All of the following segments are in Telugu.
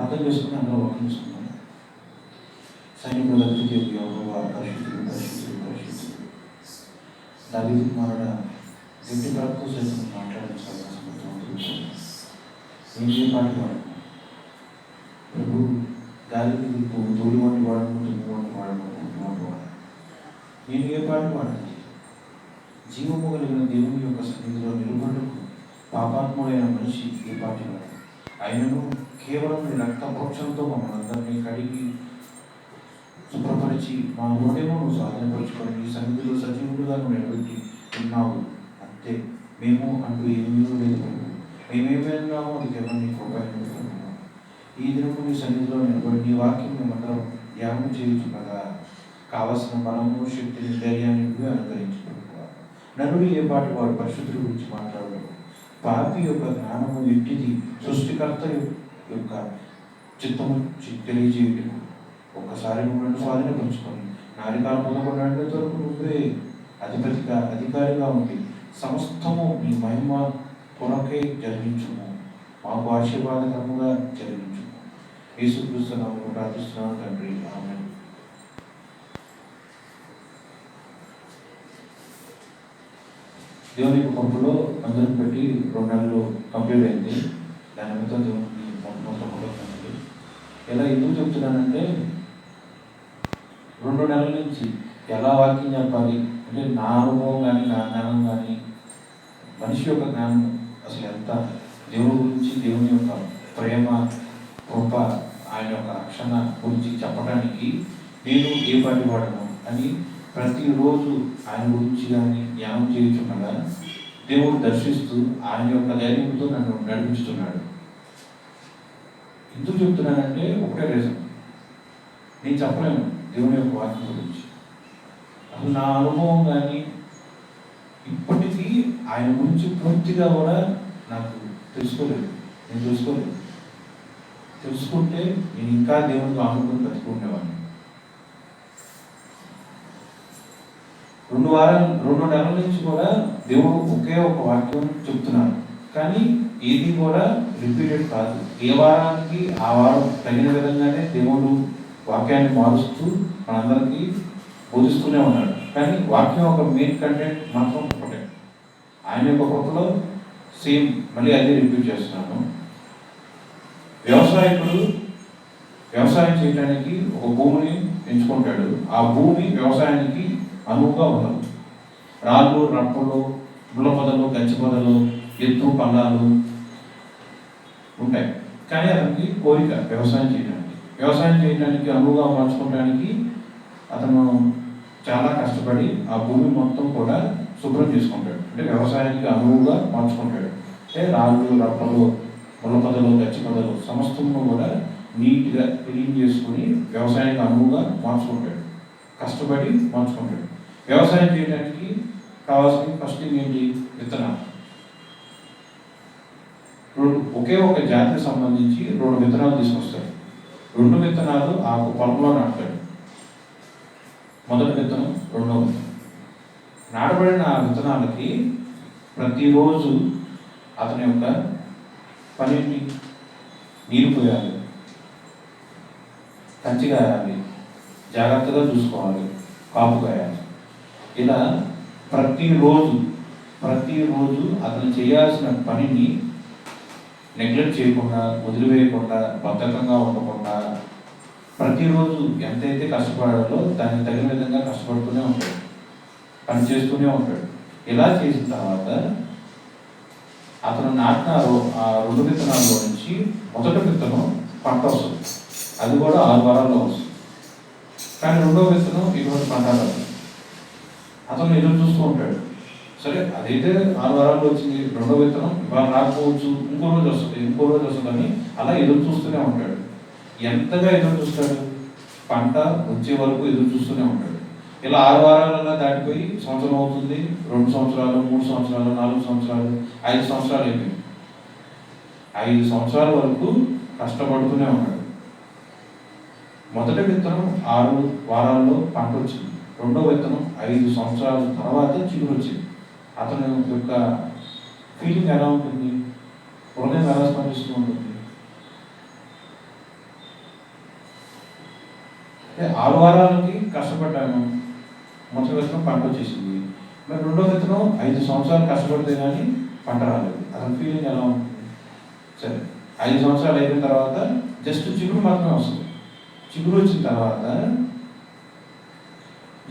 ప్రార్థన చేసుకుని అందరూ వర్తించుకున్నాం. సైనికుల యెహోవా పరిశుద్ధుడు పరిశుద్ధుడు పరిశుద్ధుడు. దావీదు కుమారుడా గట్టి ప్రార్థన సైతం మాట్లాడించాలని నేను ఏ పాట పాడను ప్రభు, గాలికి తోడు వంటి వాడను, తుమ్ము వంటి వాడను, నేను ఏ పాట పాడను. జీవము కలిగిన దేవుని యొక్క సన్నిధిలో నిలబడుకు పాపాత్ముడైన మనిషి ఏ పాట పాడను. ఆయనను కేవలం నీ రక్త ప్రోక్షణతో మమ్మల్ని అందరినీ కడిగి శుభ్రపరిచి మా హృదయము నువ్వు స్వాధీనపరుచుకొని నీ సన్నిధిలో సజీవులుగా నువ్వు నిలబెట్టి ఉన్నావు. అంతే, మేము అంటూ ఏమీ లేదు. మేమేమైనామో అది కేవలం నీ కృప. ఈ దినము నీ సన్నిధిలో నిలబడి నీ వాక్యం మేమందరం ధ్యానం చేయొచ్చు కదా. కావలసిన బలము, శక్తిని, ధైర్యాన్ని నువ్వే అనుగ్రహించుకుంటున్నావు. నరుడు ఏ పాటి వాడు పరిశుద్ధుల గురించి మాట్లాడడు. పాపి యొక్క జ్ఞానము ఎట్టిది, సృష్టికర్త యొక్క చిత్తము తెలియజేయటం. ఒక్కసారి నువ్వు స్వాధీనపరుచుకొని నారికాల పొందకుండా వరకు నువ్వే అధికారిగా ఉండి సమస్తము నీ మహిమ కొరకై జరిగించుము. మాకు ఆశీర్వాదకరముగా జరిగించుము. యేసుక్రీస్తు నామములో ప్రార్థిస్తున్నాను తండ్రి, ఆమేన్. దేవుని పంపులో అందరిని పెట్టి 2 నెలలు కంప్లీట్ అయింది. దాని నిమిత్తం దేవునికి మొత్తంలో ఎలా ఎందుకు చెప్తున్నానంటే, 2 నెలల నుంచి ఎలా వాక్యం చెప్పాలి అంటే నా అనుభవం కానీ నా జ్ఞానం కానీ మనిషి యొక్క జ్ఞానం అసలు ఎంత దేవుని గురించి, దేవుని యొక్క ప్రేమ, కృప, ఆయన యొక్క రక్షణ గురించి చెప్పడానికి నేను ఏ పాటి వాడను అని ప్రతిరోజు ఆయన గురించి కానీ ధ్యానం చేయించుండగా దేవుడు దర్శిస్తూ ఆయన యొక్క ధైర్యంతో నన్ను నడిపిస్తున్నాడు. ఎందుకు చెప్తున్నానంటే ఒకటే రీజన్, నేను చెప్పలేను దేవుని యొక్క వాక్యం గురించి. అసలు నా అనుభవం కానీ ఇప్పటికీ ఆయన గురించి పూర్తిగా కూడా నాకు తెలుసుకోలేదు. తెలుసుకుంటే నేను ఇంకా దేవునికి ఆనుకుని బతుకుండేవాడిని. 2 నెలల నుంచి కూడా దేవుడు ఒకే ఒక వాక్యం చెప్తున్నాడు, కానీ ఏది కూడా రిపీటెడ్ కాదు. ఏ వారానికి ఆ వారం తగిన విధంగానే దేవుడు వాక్యాన్ని మారుస్తూ మనందరికీ బోధిస్తూనే ఉన్నాడు. కానీ వాక్యం ఒక మెయిన్ కంటెంట్ మాత్రం ఒకటే. ఆయన యొక్క కృపలో సేమ్ మళ్ళీ అదే రిపీట్ చేస్తున్నాను. వ్యవసాయకుడు వ్యవసాయం చేయడానికి ఒక భూమిని ఎంచుకుంటాడు. ఆ భూమి వ్యవసాయానికి అనువుగా ఉండదు. రాళ్ళు, రప్పలు, ముళ్ళ పొదలు, గచ్చి పొదలు, ఎత్తు పల్లాలు ఉంటాయి. కానీ అతనికి కోరిక వ్యవసాయం చేయడానికి అనువుగా మార్చుకోవడానికి అతను చాలా కష్టపడి ఆ భూమి మొత్తం కూడా శుభ్రం చేసుకుంటాడు. అంటే వ్యవసాయానికి అనువుగా మార్చుకుంటాడు. అంటే రాళ్ళు, రప్పలు, ముళ్ళ పొదలు, గచ్చి పొదలు సమస్తము కూడా నీట్గా క్లీన్ చేసుకుని వ్యవసాయానికి అనువుగా మార్చుకుంటాడు. కష్టపడి మార్చుకుంటాడు. వ్యవసాయం చేయడానికి కావాల్సిన ఫస్ట్ థింగ్ ఏంటి? విత్తనాలు. ఒకే ఒక జాతికి సంబంధించి 2 విత్తనాలు తీసుకొస్తాడు. 2 విత్తనాలు ఆ పొలంలో నాటుతాడు. మొదటి విత్తనం, రెండవ విత్తనం. నాటబడిన ఆ విత్తనాలకి ప్రతిరోజు అతని యొక్క పనిని నీరు పోయాలి, కంచి కాయాలి, జాగ్రత్తగా చూసుకోవాలి, కాపు కాయాలి. ఇలా ప్రతిరోజు అతను చేయాల్సిన పనిని నెగ్లెక్ట్ చేయకుండా, వదిలివేయకుండా, బద్ధకంగా ఉండకుండా ప్రతిరోజు ఎంతైతే కష్టపడాలో దానికి తగిన విధంగా కష్టపడుతూనే ఉంటాడు, పని చేస్తూనే ఉంటాడు. ఇలా చేసిన తర్వాత అతను నాటిన ఆ 2 విత్తనాల్లో నుంచి మొదటి విత్తనం పంట వస్తుంది. అది కూడా 6 వారాల్లో వస్తుంది. కానీ 2వ విత్తనం ఇటువంటి పంట రాదు. అతను ఎదురు చూస్తూ ఉంటాడు. సరే, అదైతే 6 వారాల్లో వచ్చింది. 2వ విత్తనం ఇవాళ రాకపోవచ్చు, ఇంకో రోజు వస్తుంది అని అలా ఎదురు చూస్తూనే ఉంటాడు. ఎంతగా ఎదురు చూస్తాడు? పంట వచ్చే వరకు ఎదురు చూస్తూనే ఉంటాడు. ఇలా 6 వారాలలో దాటిపోయి సంవత్సరం అవుతుంది, 2 సంవత్సరాలు, 3 సంవత్సరాలు, 4 సంవత్సరాలు, 5 సంవత్సరాలు అయిపోయింది. 5 సంవత్సరాల వరకు కష్టపడుతూనే ఉన్నాడు. మొదటి విత్తనం 6 వారాల్లో పంట వచ్చింది. 2వ విత్తనం 5 సంవత్సరాల తర్వాత చిగురు వచ్చింది. అతని యొక్క ఫీలింగ్ ఎలా ఉంటుంది? హృదయం ఎలా స్పందిస్తూ ఉంటుంది? 6 వారాలకి కష్టపడ్డాను, మొదటి విత్తనం పంట వచ్చేసింది. మరి రెండో విత్తనం 5 సంవత్సరాలు కష్టపడితే కానీ పంట రాలేదు. అసలు ఫీలింగ్ ఎలా ఉంటుంది? సరే, 5 సంవత్సరాలు అయిపోయిన తర్వాత జస్ట్ చిగురు మాత్రమే వస్తుంది. చిగురు వచ్చిన తర్వాత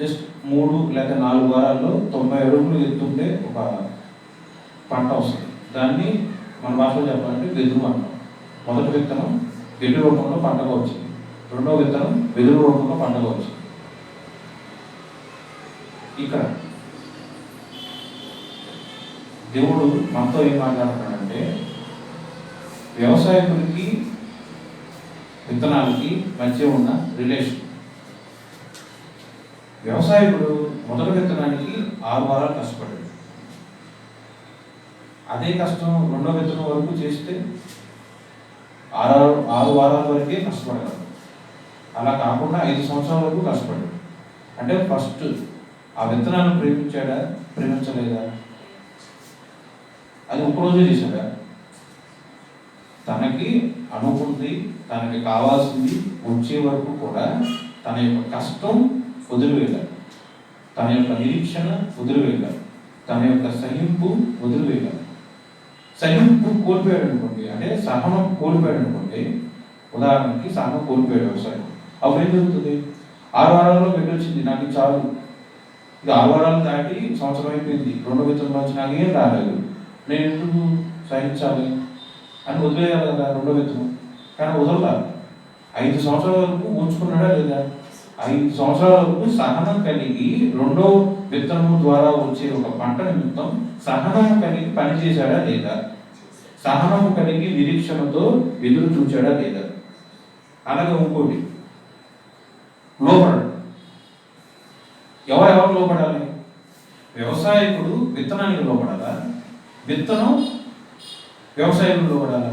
జస్ట్ 3 లేదా 4 వారాల్లో 90 అడుగులు ఎత్తుంటే ఒక పంట వస్తుంది. దాన్ని మన భాషలో చెప్పాలంటే వెదురు అంటాం. మొదటి విత్తనం గడ్డి రూపంలో పంటగా వచ్చింది, రెండో విత్తనం వెదురు రూపంలో పంటగా వచ్చింది. ఇక్కడ దేవుడు మనతో ఏం మాట్లాడుతున్నాడంటే, వ్యవసాయకుడికి విత్తనాలకి మధ్య ఉన్న రిలేషన్. వ్యవసాయకుడు మొదటి విత్తనానికి 6 వారాలు కష్టపడ్డాడు. అదే కష్టం రెండో విత్తనం వరకు చేస్తే 6 వారాల వరకే కష్టపడగలడు. అలా కాకుండా 5 సంవత్సరాల వరకు కష్టపడ్డాడు. అంటే ఫస్ట్ ఆ విత్తనాలను ప్రేమించాడా, ప్రేమించలేదా? అది ఒక్కరోజే చేశాడా? తనకి అనుకుంది, తనకి కావాల్సింది వచ్చే వరకు కూడా తన యొక్క కష్టం వదిలివేయాలి, తన యొక్క నిరీక్షణ వదిలివేయాలి, తన యొక్క సహింపు వదిలివేయాలి. సహింపు కోల్పోయాడు అనుకోండి, అంటే సహనం కోల్పోయాడు అనుకోండి, ఉదాహరణకి సహనం కోల్పోయాడు వ్యవసాయం, అప్పుడు ఏం జరుగుతుంది? 6 వారాల్లో గడ్డి వచ్చింది, నాకు చాలు, ఇది 6 వారాలు దాటి సంవత్సరం అయిపోయింది, రెండో విత్తనం వచ్చి నాకు ఏం రాలేదు, నేను ఎందుకు సహించాలి అని వదిలేయాలి కదా రెండో విత్తనం. కానీ వదలలా. 5 సంవత్సరాల వరకు ఉంచుకున్నాడా లేదా? 5 సంవత్సరాల వరకు సహనం కలిగి రెండో విత్తనం ద్వారా వచ్చే ఒక పంట నిమిత్తం సహనం కలిగి పనిచేశాడా లేదా? సహనం కలిగి నిరీక్షణతో ఎదురు చూచాడా లేదా? అలాగే ఇంకోటి, లోపడాడు. ఎవరెవరు లోపడాలి? వ్యవసాయకుడు విత్తనానికి లోపడాలా, విత్తనం వ్యవసాయకుడు లోపడాలా?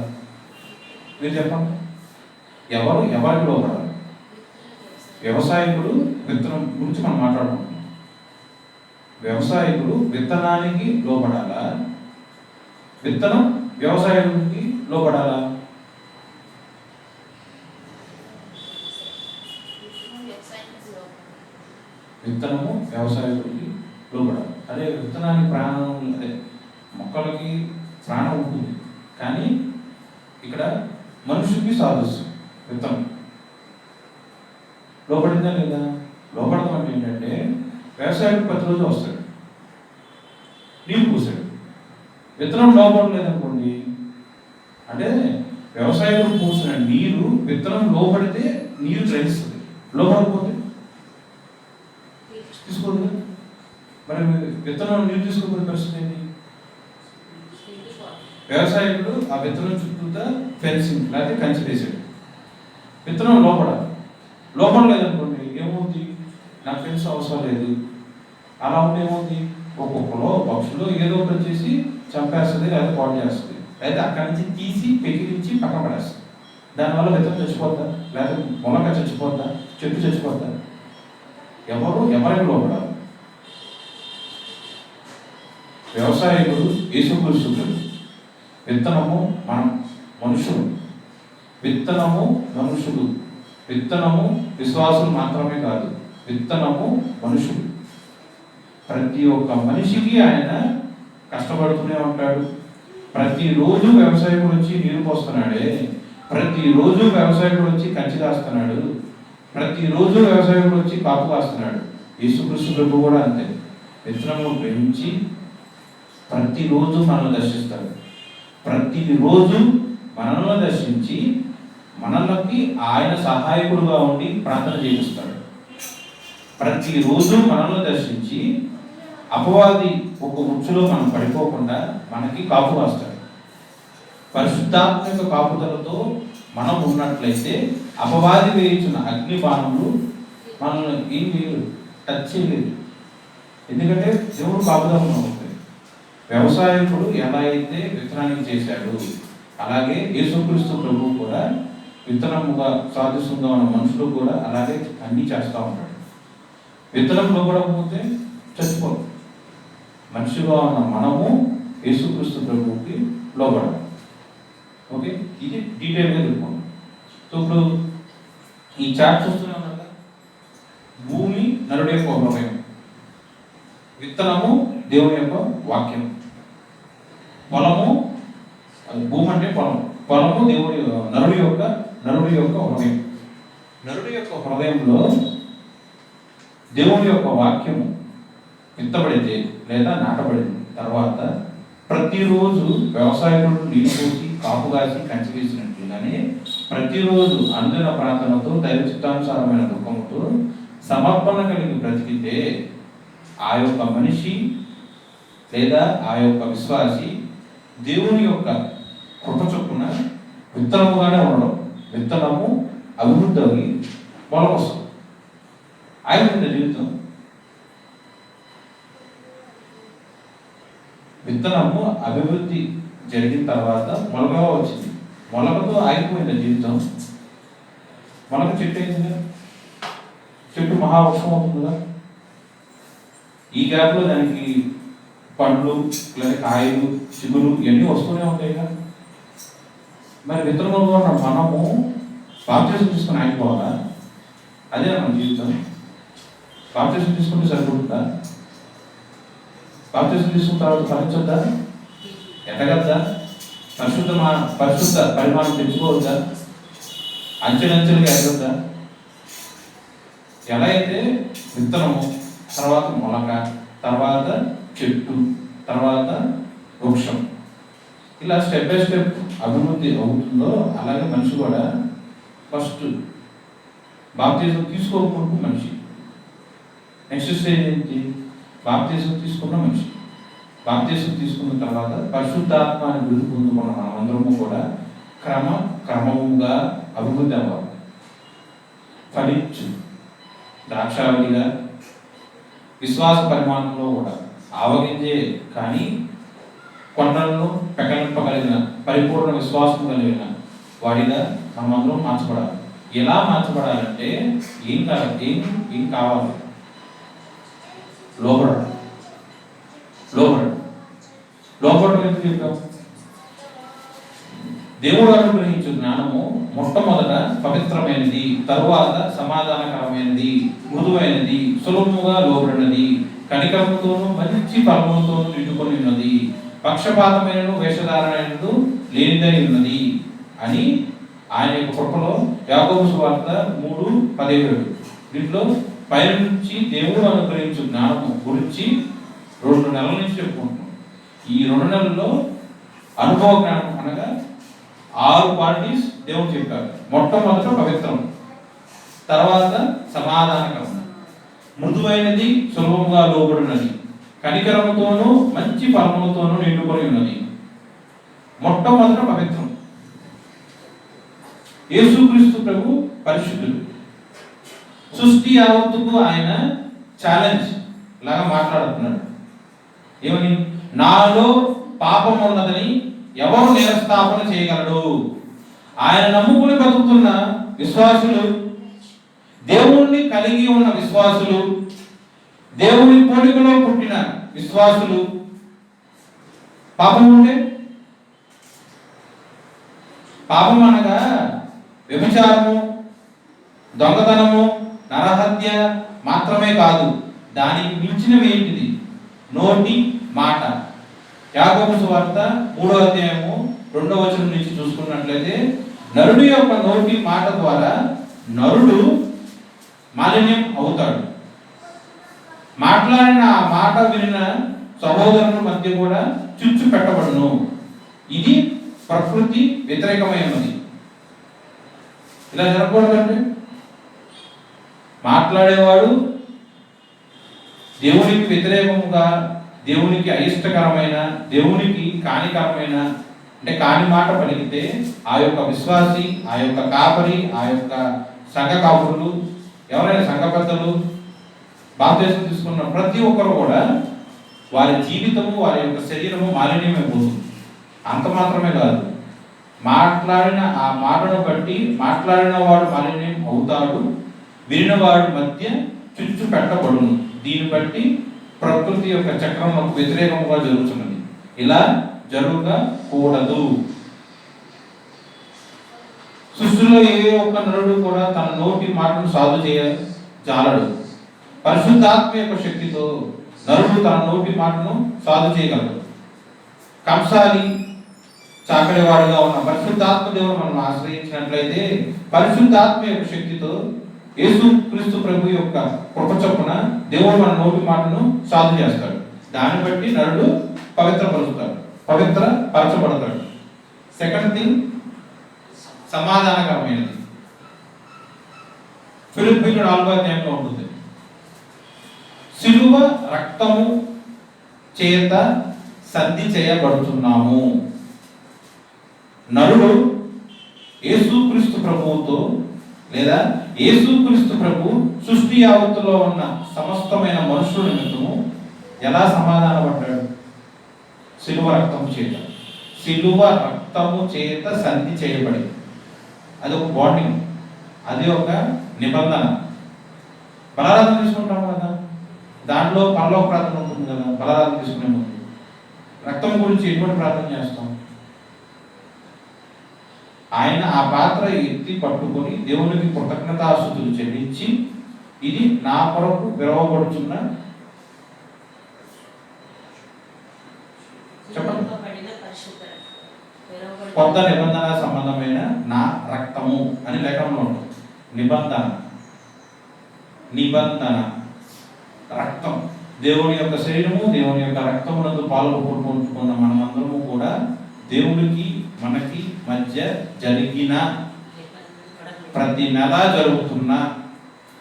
మీరు చెప్పండి, ఎవరికి లోపడాలి? వ్యవసాయకుడు విత్తనం గురించి మనం మాట్లాడుకుంటున్నాం. వ్యవసాయకుడు విత్తనానికి లోపడాలా, విత్తనం వ్యవసాయకుడికి లోపడాలా? విత్తనము వ్యవసాయకుడికి లోపడాలి. అదే విత్తనానికి ప్రాణం, అదే మొక్కలకి ప్రాణం ఉంటుంది, కానీ ఇక్కడ మనుషులకి సాదృశ్యం. విత్తనం లోపడిందా లేదా? లోపడతాం అంటే ఏంటంటే, వ్యవసాయకుడు ప్రతిరోజు వస్తాడు, నీళ్ళు పూసాడు, విత్తనం లోపడలేదనుకోండి, అంటే వ్యవసాయకుడు పూసిన నీరు విత్తనం లోపడితే నీరు గ్రహిస్తుంది, లోపడకపోతే తీసుకోదు. మరి విత్తనం నీరు తీసుకోకపోతే పరిస్థితి ఏంటి? వ్యవసాయకుడు ఆ విత్తనం చుట్టూతా ఫెన్సింగ్ లేకపోతే కంచె వేసాడు, విత్తనం లోపల లేదనుకోండి, ఏమవుతుంది? నాకు ఫెన్స్ అవసరం లేదు. అలా ఉంటే ఏమవుతుంది? ఒక్కొక్కలో పక్షులు ఏదో ఒకటి వచ్చేసి చంపేస్తుంది, లేదా పాడు చేస్తుంది, అయితే అక్కడి నుంచి తీసి పెకిరించి పక్కన పడేస్తుంది. దానివల్ల విత్తనం చచ్చిపోద్దా, లేదా మొలక చచ్చిపోద్దా, చెట్టు చచ్చిపోద్దా? ఎవరికి లోపడాలి? వ్యవసాయకుడు యేసుక్రీస్తు, విత్తనము మనం మనుషులు, విత్తనము మనుషులు, విత్తనము విశ్వాసులు మాత్రమే కాదు, విత్తనము మనుషులు. ప్రతి ఒక్క మనిషికి ఆయన కష్టపడుతూనే ఉంటాడు. ప్రతిరోజు వ్యవసాయకుడు వచ్చి నీరు పోస్తున్నాడే, ప్రతిరోజు వ్యవసాయకుడు వచ్చి కంచి కాస్తున్నాడు, ప్రతిరోజు వ్యవసాయకుడు వచ్చి కాపు కాస్తున్నాడు. యేసుక్రీస్తు ప్రభు కూడా అంతే, విత్తనము పెంచి ప్రతిరోజు మనల్ని దర్శిస్తాడు. ప్రతిరోజు మనల్ని దర్శించి మనలకి ఆయన సహాయకుడుగా ఉండి ప్రార్థన చేయిస్తాడు. ప్రతిరోజు మనల్ని దర్శించి అపవాది ఒక ఉచ్చులో మనం పడిపోకుండా మనకి కాపు కాస్తాడు. పరిశుద్ధాత్మ యొక్క కాపుదలతో మనం ఉన్నట్లయితే అపవాది వేయించిన అగ్ని బాణములు మనల్ని ఏం చేయలేదు, టచ్ చేయలేదు. ఎందుకంటే దేవుడు కాపుదల ఉంటుంది. వ్యవసాయకుడు ఎలా అయితే విత్తనానికి చేశాడు, అలాగే యేసుక్రీస్తు ప్రభువు కూడా విత్తనముగా సాదృశ్యంగా ఉన్న మనుషులు కూడా అలాగే అన్నీ చేస్తూ ఉంటాడు. విత్తనం లోపడకపోతే చచ్చిపోదు. మనిషిగా ఉన్న మనము యేసుక్రీస్తు ప్రభువుకి లోపడాలి. ఓకే, ఇది డీటెయిల్గా చెప్పుకోండి. సో ఇప్పుడు ఈ చార్ట్ చూస్తూనే ఉన్నారు, నరుడి యొక్క హృదయం. విత్తనము దేవుని యొక్క వాక్యం. పొలము, భూమి అంటే పొలం. పొలము నరుడి యొక్క హృదయం. నరుడి యొక్క హృదయంలో దేవుని యొక్క వాక్యము విత్తబడితే లేదా నాటబడిన తర్వాత ప్రతిరోజు వ్యవసాయకుడు నీళ్ళు పోసి కాపు కాసి కంచి వేసినట్లుగానే ప్రతిరోజు అనుదిన ప్రార్థనతో దైవ చిత్తానుసారమైన దుఃఖంతో సమర్పణ కలిగి బ్రతికితే ఆ యొక్క మనిషి లేదా ఆ యొక్క విశ్వాసి దేవుని యొక్క కృప చొప్పున విత్తనముగానే ఉండడం. విత్తనము అభివృద్ధి అవి మొలకొస్తుంది. ఆయన జీవితం విత్తనము అభివృద్ధి జరిగిన తర్వాత మొలకగా వచ్చింది. మొలకతో ఆగిపోయిన జీవితం. మొలక చెట్టు అయిందిగా, చెట్టు మహావృక్షం అవుతుందిగా. ఈ గ్యాప్లో దానికి పండ్లు లేదా కాయలు చిగురు ఇవన్నీ వస్తూనే ఉంటాయిగా. మరి విత్తనంలో ఉన్న మనము బాప్తిజం తీసుకుని ఆగిపోవాలా? అదే మన జీవితం. బాప్తిజం తీసుకుంటే సరిపోతుందా? బాప్తిజం తీసుకున్న తర్వాత ఫలించొద్దా? ఎదగద్దా? పరిశుద్ధ పరిమాణం తెచ్చుకోవద్దా? అంచెలంచెలుగా ఎదగద్దా? ఎలా అయితే విత్తనము, తర్వాత మొలక, తర్వాత చెట్టు, తర్వాత వృక్షం, ఇలా స్టెప్ బై స్టెప్ అభివృద్ధి అవుతుందో అలాగే మనిషి కూడా ఫస్ట్ బాప్తిజం తీసుకోకుండా మనిషి, నెక్స్ట్ స్టేజ్ ఏంటి? బాప్తిజం తీసుకున్న మనిషి. బాప్తిజం తీసుకున్న తర్వాత పరిశుద్ధాత్మ అని బిరుదు పొందుకున్న మనం అందరము కూడా క్రమముగా అభివృద్ధి అవ్వాలి. ఫలించు ద్రాక్షావళిగా విశ్వాస పరిమాణంలో కూడా ఆవగించే కానీ కొండలను పెకలింపగలిగిన పరిపూర్ణ విశ్వాసం కలిగిన వాడిగా మనమందరం మార్చబడాలి. ఎలా మార్చబడాలంటే ఏం కావాలి? లోబడడం. ఎందుకు చెప్తాం? దేవుడు అనుగ్రహించు జ్ఞానము మొట్టమొదట పవిత్రమైనది, తరువాత సమాధానకరమైనది, మృదువైనది, సులభముగా లోబడినది, కనికరముతోనూ మంచి ఫలములతోనూ నిండుకొని ఉన్నది, పక్షపాతమైనను వేషధారణను లేనిదై ఉన్నది అని ఆయన యొక్క కృపలో యాకోబు సువార్త 3:17 దీంట్లో పైనుంచి దేవుడు అనుగ్రహించు జ్ఞానము గురించి 2 నెలల నుంచి చెప్పుకుంటున్నాం. ఈ 2 నెలల్లో అనుభవ జ్ఞానం అనగా 6 క్వాలిటీస్ దేవుడు చెప్పారు. మొట్టమొదట పవిత్రం, తర్వాత సమాధానకరం, మృదువైనది, సులభముగా లోబడినది, కనికరముతోనూ మంచి ఫలములతోనూ నిండుకొని ఉన్నది. మొట్టమొదట పవిత్రం. యేసుక్రీస్తు ప్రభు పరిశుద్ధుడు. సృష్టి యావత్తుకు ఆయన ఛాలెంజ్ లాగా మాట్లాడుతున్నాడు. ఏమని? నాలో పాపం ఉన్నదని ఎవరు నిరస్థాపన చేయగలడు? ఆయన నమ్ముకుని బతుకుతున్న విశ్వాసులు, దేవుణ్ణి కలిగి ఉన్న విశ్వాసులు, దేవుని పోలికలో పుట్టిన విశ్వాసులు పాపం ఉంటే, పాపం అనగా వ్యభిచారము, దొంగతనము, నరహత్య మాత్రమే కాదు, దానికి మించినవి ఏంటిది? నోటి మాట. యాకోబు సువార్త 3వ అధ్యాయము 2వ వచనం నుంచి చూసుకున్నట్లయితే నరుడి యొక్క నోటి మాట ద్వారా నరుడు మాలిన్యం అవుతాడు. మాట్లాడిన ఆ మాట వినిన సహోదరుల మధ్య కూడా చిచ్చు పెట్టబడును. ఇది ప్రకృతి వ్యతిరేకమైనది. ఇలా జరగకూడదండి. మాట్లాడేవాడు దేవునికి వ్యతిరేకముగా, దేవునికి అయిష్టకరమైన, దేవునికి హానికరమైన అంటే కాని మాట పలికితే ఆ యొక్క విశ్వాసి, ఆ యొక్క కాపరి, ఆ యొక్క సంఘ కాపురులు, ఎవరైనా సంఘ పెద్దలు, బాప్తిజం తీసుకున్న ప్రతి ఒక్కరు కూడా వారి జీవితము, వారి యొక్క శరీరము మాలిన్యమైపోతుంది. అంత మాత్రమే కాదు, మాట్లాడిన ఆ మాటను బట్టి మాట్లాడిన వాడు మాలిన్యం అవుతాడు, వినినవాడు మధ్య చుచ్చు పెట్టబడును. దీన్ని బట్టి ప్రకృతి యొక్క చక్రములకు వ్యతిరేకముగా జరుగుతున్నది. ఇలా జరగకూడదు. సృష్టిలో ఏ ఒక్క నరుడు కూడా తన నోటి మాటను సాధు చేయజాలడు. పరిశుద్ధాత్మ యొక్క శక్తితో నరుడు తన నోటి మాటను సాధు చేయగలడు. కంసాలి చాకలివాడిగా ఉన్న పరిశుద్ధాత్మ దేవుడు మనం ఆశ్రయించినట్లయితే పరిశుద్ధాత్మ యొక్క శక్తితో యేసు క్రీస్తు ప్రభు యొక్క కృప చొప్పున దేవుడు మన నోటి మాటను సాధు చేస్తాడు. దాన్ని బట్టి నరుడు పవిత్రపరచబడతాడు. Second thing సమాధానకరమైనది. ఫిలిప్పీయుల 4వ అధ్యాయంలో ఉంటుంది. సిలువ రక్తము చేత సంధి చేయబడుతున్నాము. నరుడు యేసుక్రీస్తు ప్రభువుతో లేదా యేసుక్రీస్తు ప్రభు సృష్టి యావత్తులో ఉన్న సమస్తమైన మనుషుల నిమిత్తము ఎలా సమాధానపడ్డాడు? సిలువ రక్తము చేత. సిలువ రక్తము చేత సంధి చేయబడి, అది ఒక బాండింగ్, అది ఒక నిబంధన. బలారాధన తీసుకుంటాం కదా, దాంట్లో పరలోక ప్రార్థన ఉంటుంది కదా. బలారాధన తీసుకునే ముందు రక్తం గురించి ఎటువంటి ప్రార్థన చేస్తాం? ఆయన ఆ పాత్ర ఎత్తి పట్టుకొని దేవునికి కృతజ్ఞతాస్తుతులు చెల్లించి, ఇది నా కొరకు విరవబడుచున్న చెప్పండి కొత్త నిబంధన సంబంధమైన నా రక్తము అని లేఖనంలో ఉంటుంది. నిబంధన రక్తం, దేవుని యొక్క శరీరము, దేవుని యొక్క రక్తమునందు పాల్గొనుకున్న మనమందరము కూడా దేవుడికి మనకి మధ్య జరిగిన ప్రతి నెల జరుగుతున్న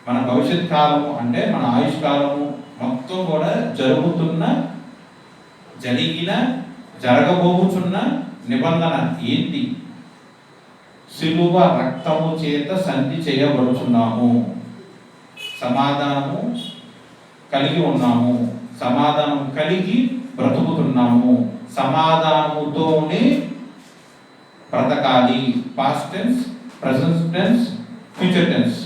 మన భవిష్యత్ కాలము అంటే మన ఆయుష్ కాలము మొత్తం కూడా జరిగిన జరగబోచున్న నిబంధన ఏంటి? సిలువ రక్తము చేత సంధి చేయబడుచున్నాము. సమాధానము కలిగి ఉన్నాము. సమాధానం కలిగి బ్రతుకుతున్నాము. సమాధానముతోనే బ్రతకాలి. Past tense, present tense, future tense.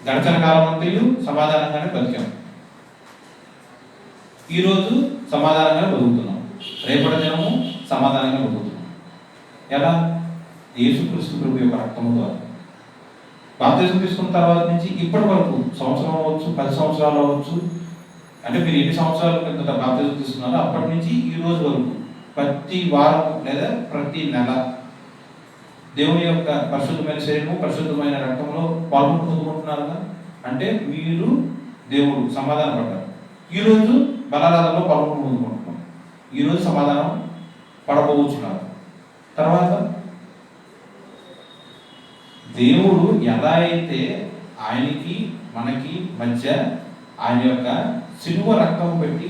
గడిచిన కాలం అంతయు సమాధానంగానే బతికాం. ఈరోజు సమాధానంగానే బతుకుతున్నాం. రేపటి దినము సమాధానంగా బతుకుతున్నాం. ఎలా? యేసుక్రీస్తు ప్రభు యొక్క రక్తము ద్వారా. బాప్తిజం తీసుకున్న తర్వాత నుంచి ఇప్పటి వరకు సంవత్సరం అవ్వచ్చు, 10 సంవత్సరాలు అవ్వచ్చు, అంటే మీరు ఎన్ని సంవత్సరాల కింద బాప్తిజం తీసుకున్నారో అప్పటి నుంచి ఈ రోజు వరకు ప్రతి వారం లేదా ప్రతి నెల దేవుని యొక్క పరిశుద్ధమైన శరీరము, పరిశుద్ధమైన రక్తంలో పొందుకుంటున్నారుగా. అంటే మీరు దేవుడు సమాధానం పడ్డారు. ఈరోజు బలారాధనలో పొందుకుంటున్నారు. ఈరోజు సమాధానం పడబోతున్నారు. తర్వాత దేవుడు ఎలా అయితే ఆయనకి మనకి మధ్య ఆయన యొక్క సిలువ రక్తం పెట్టి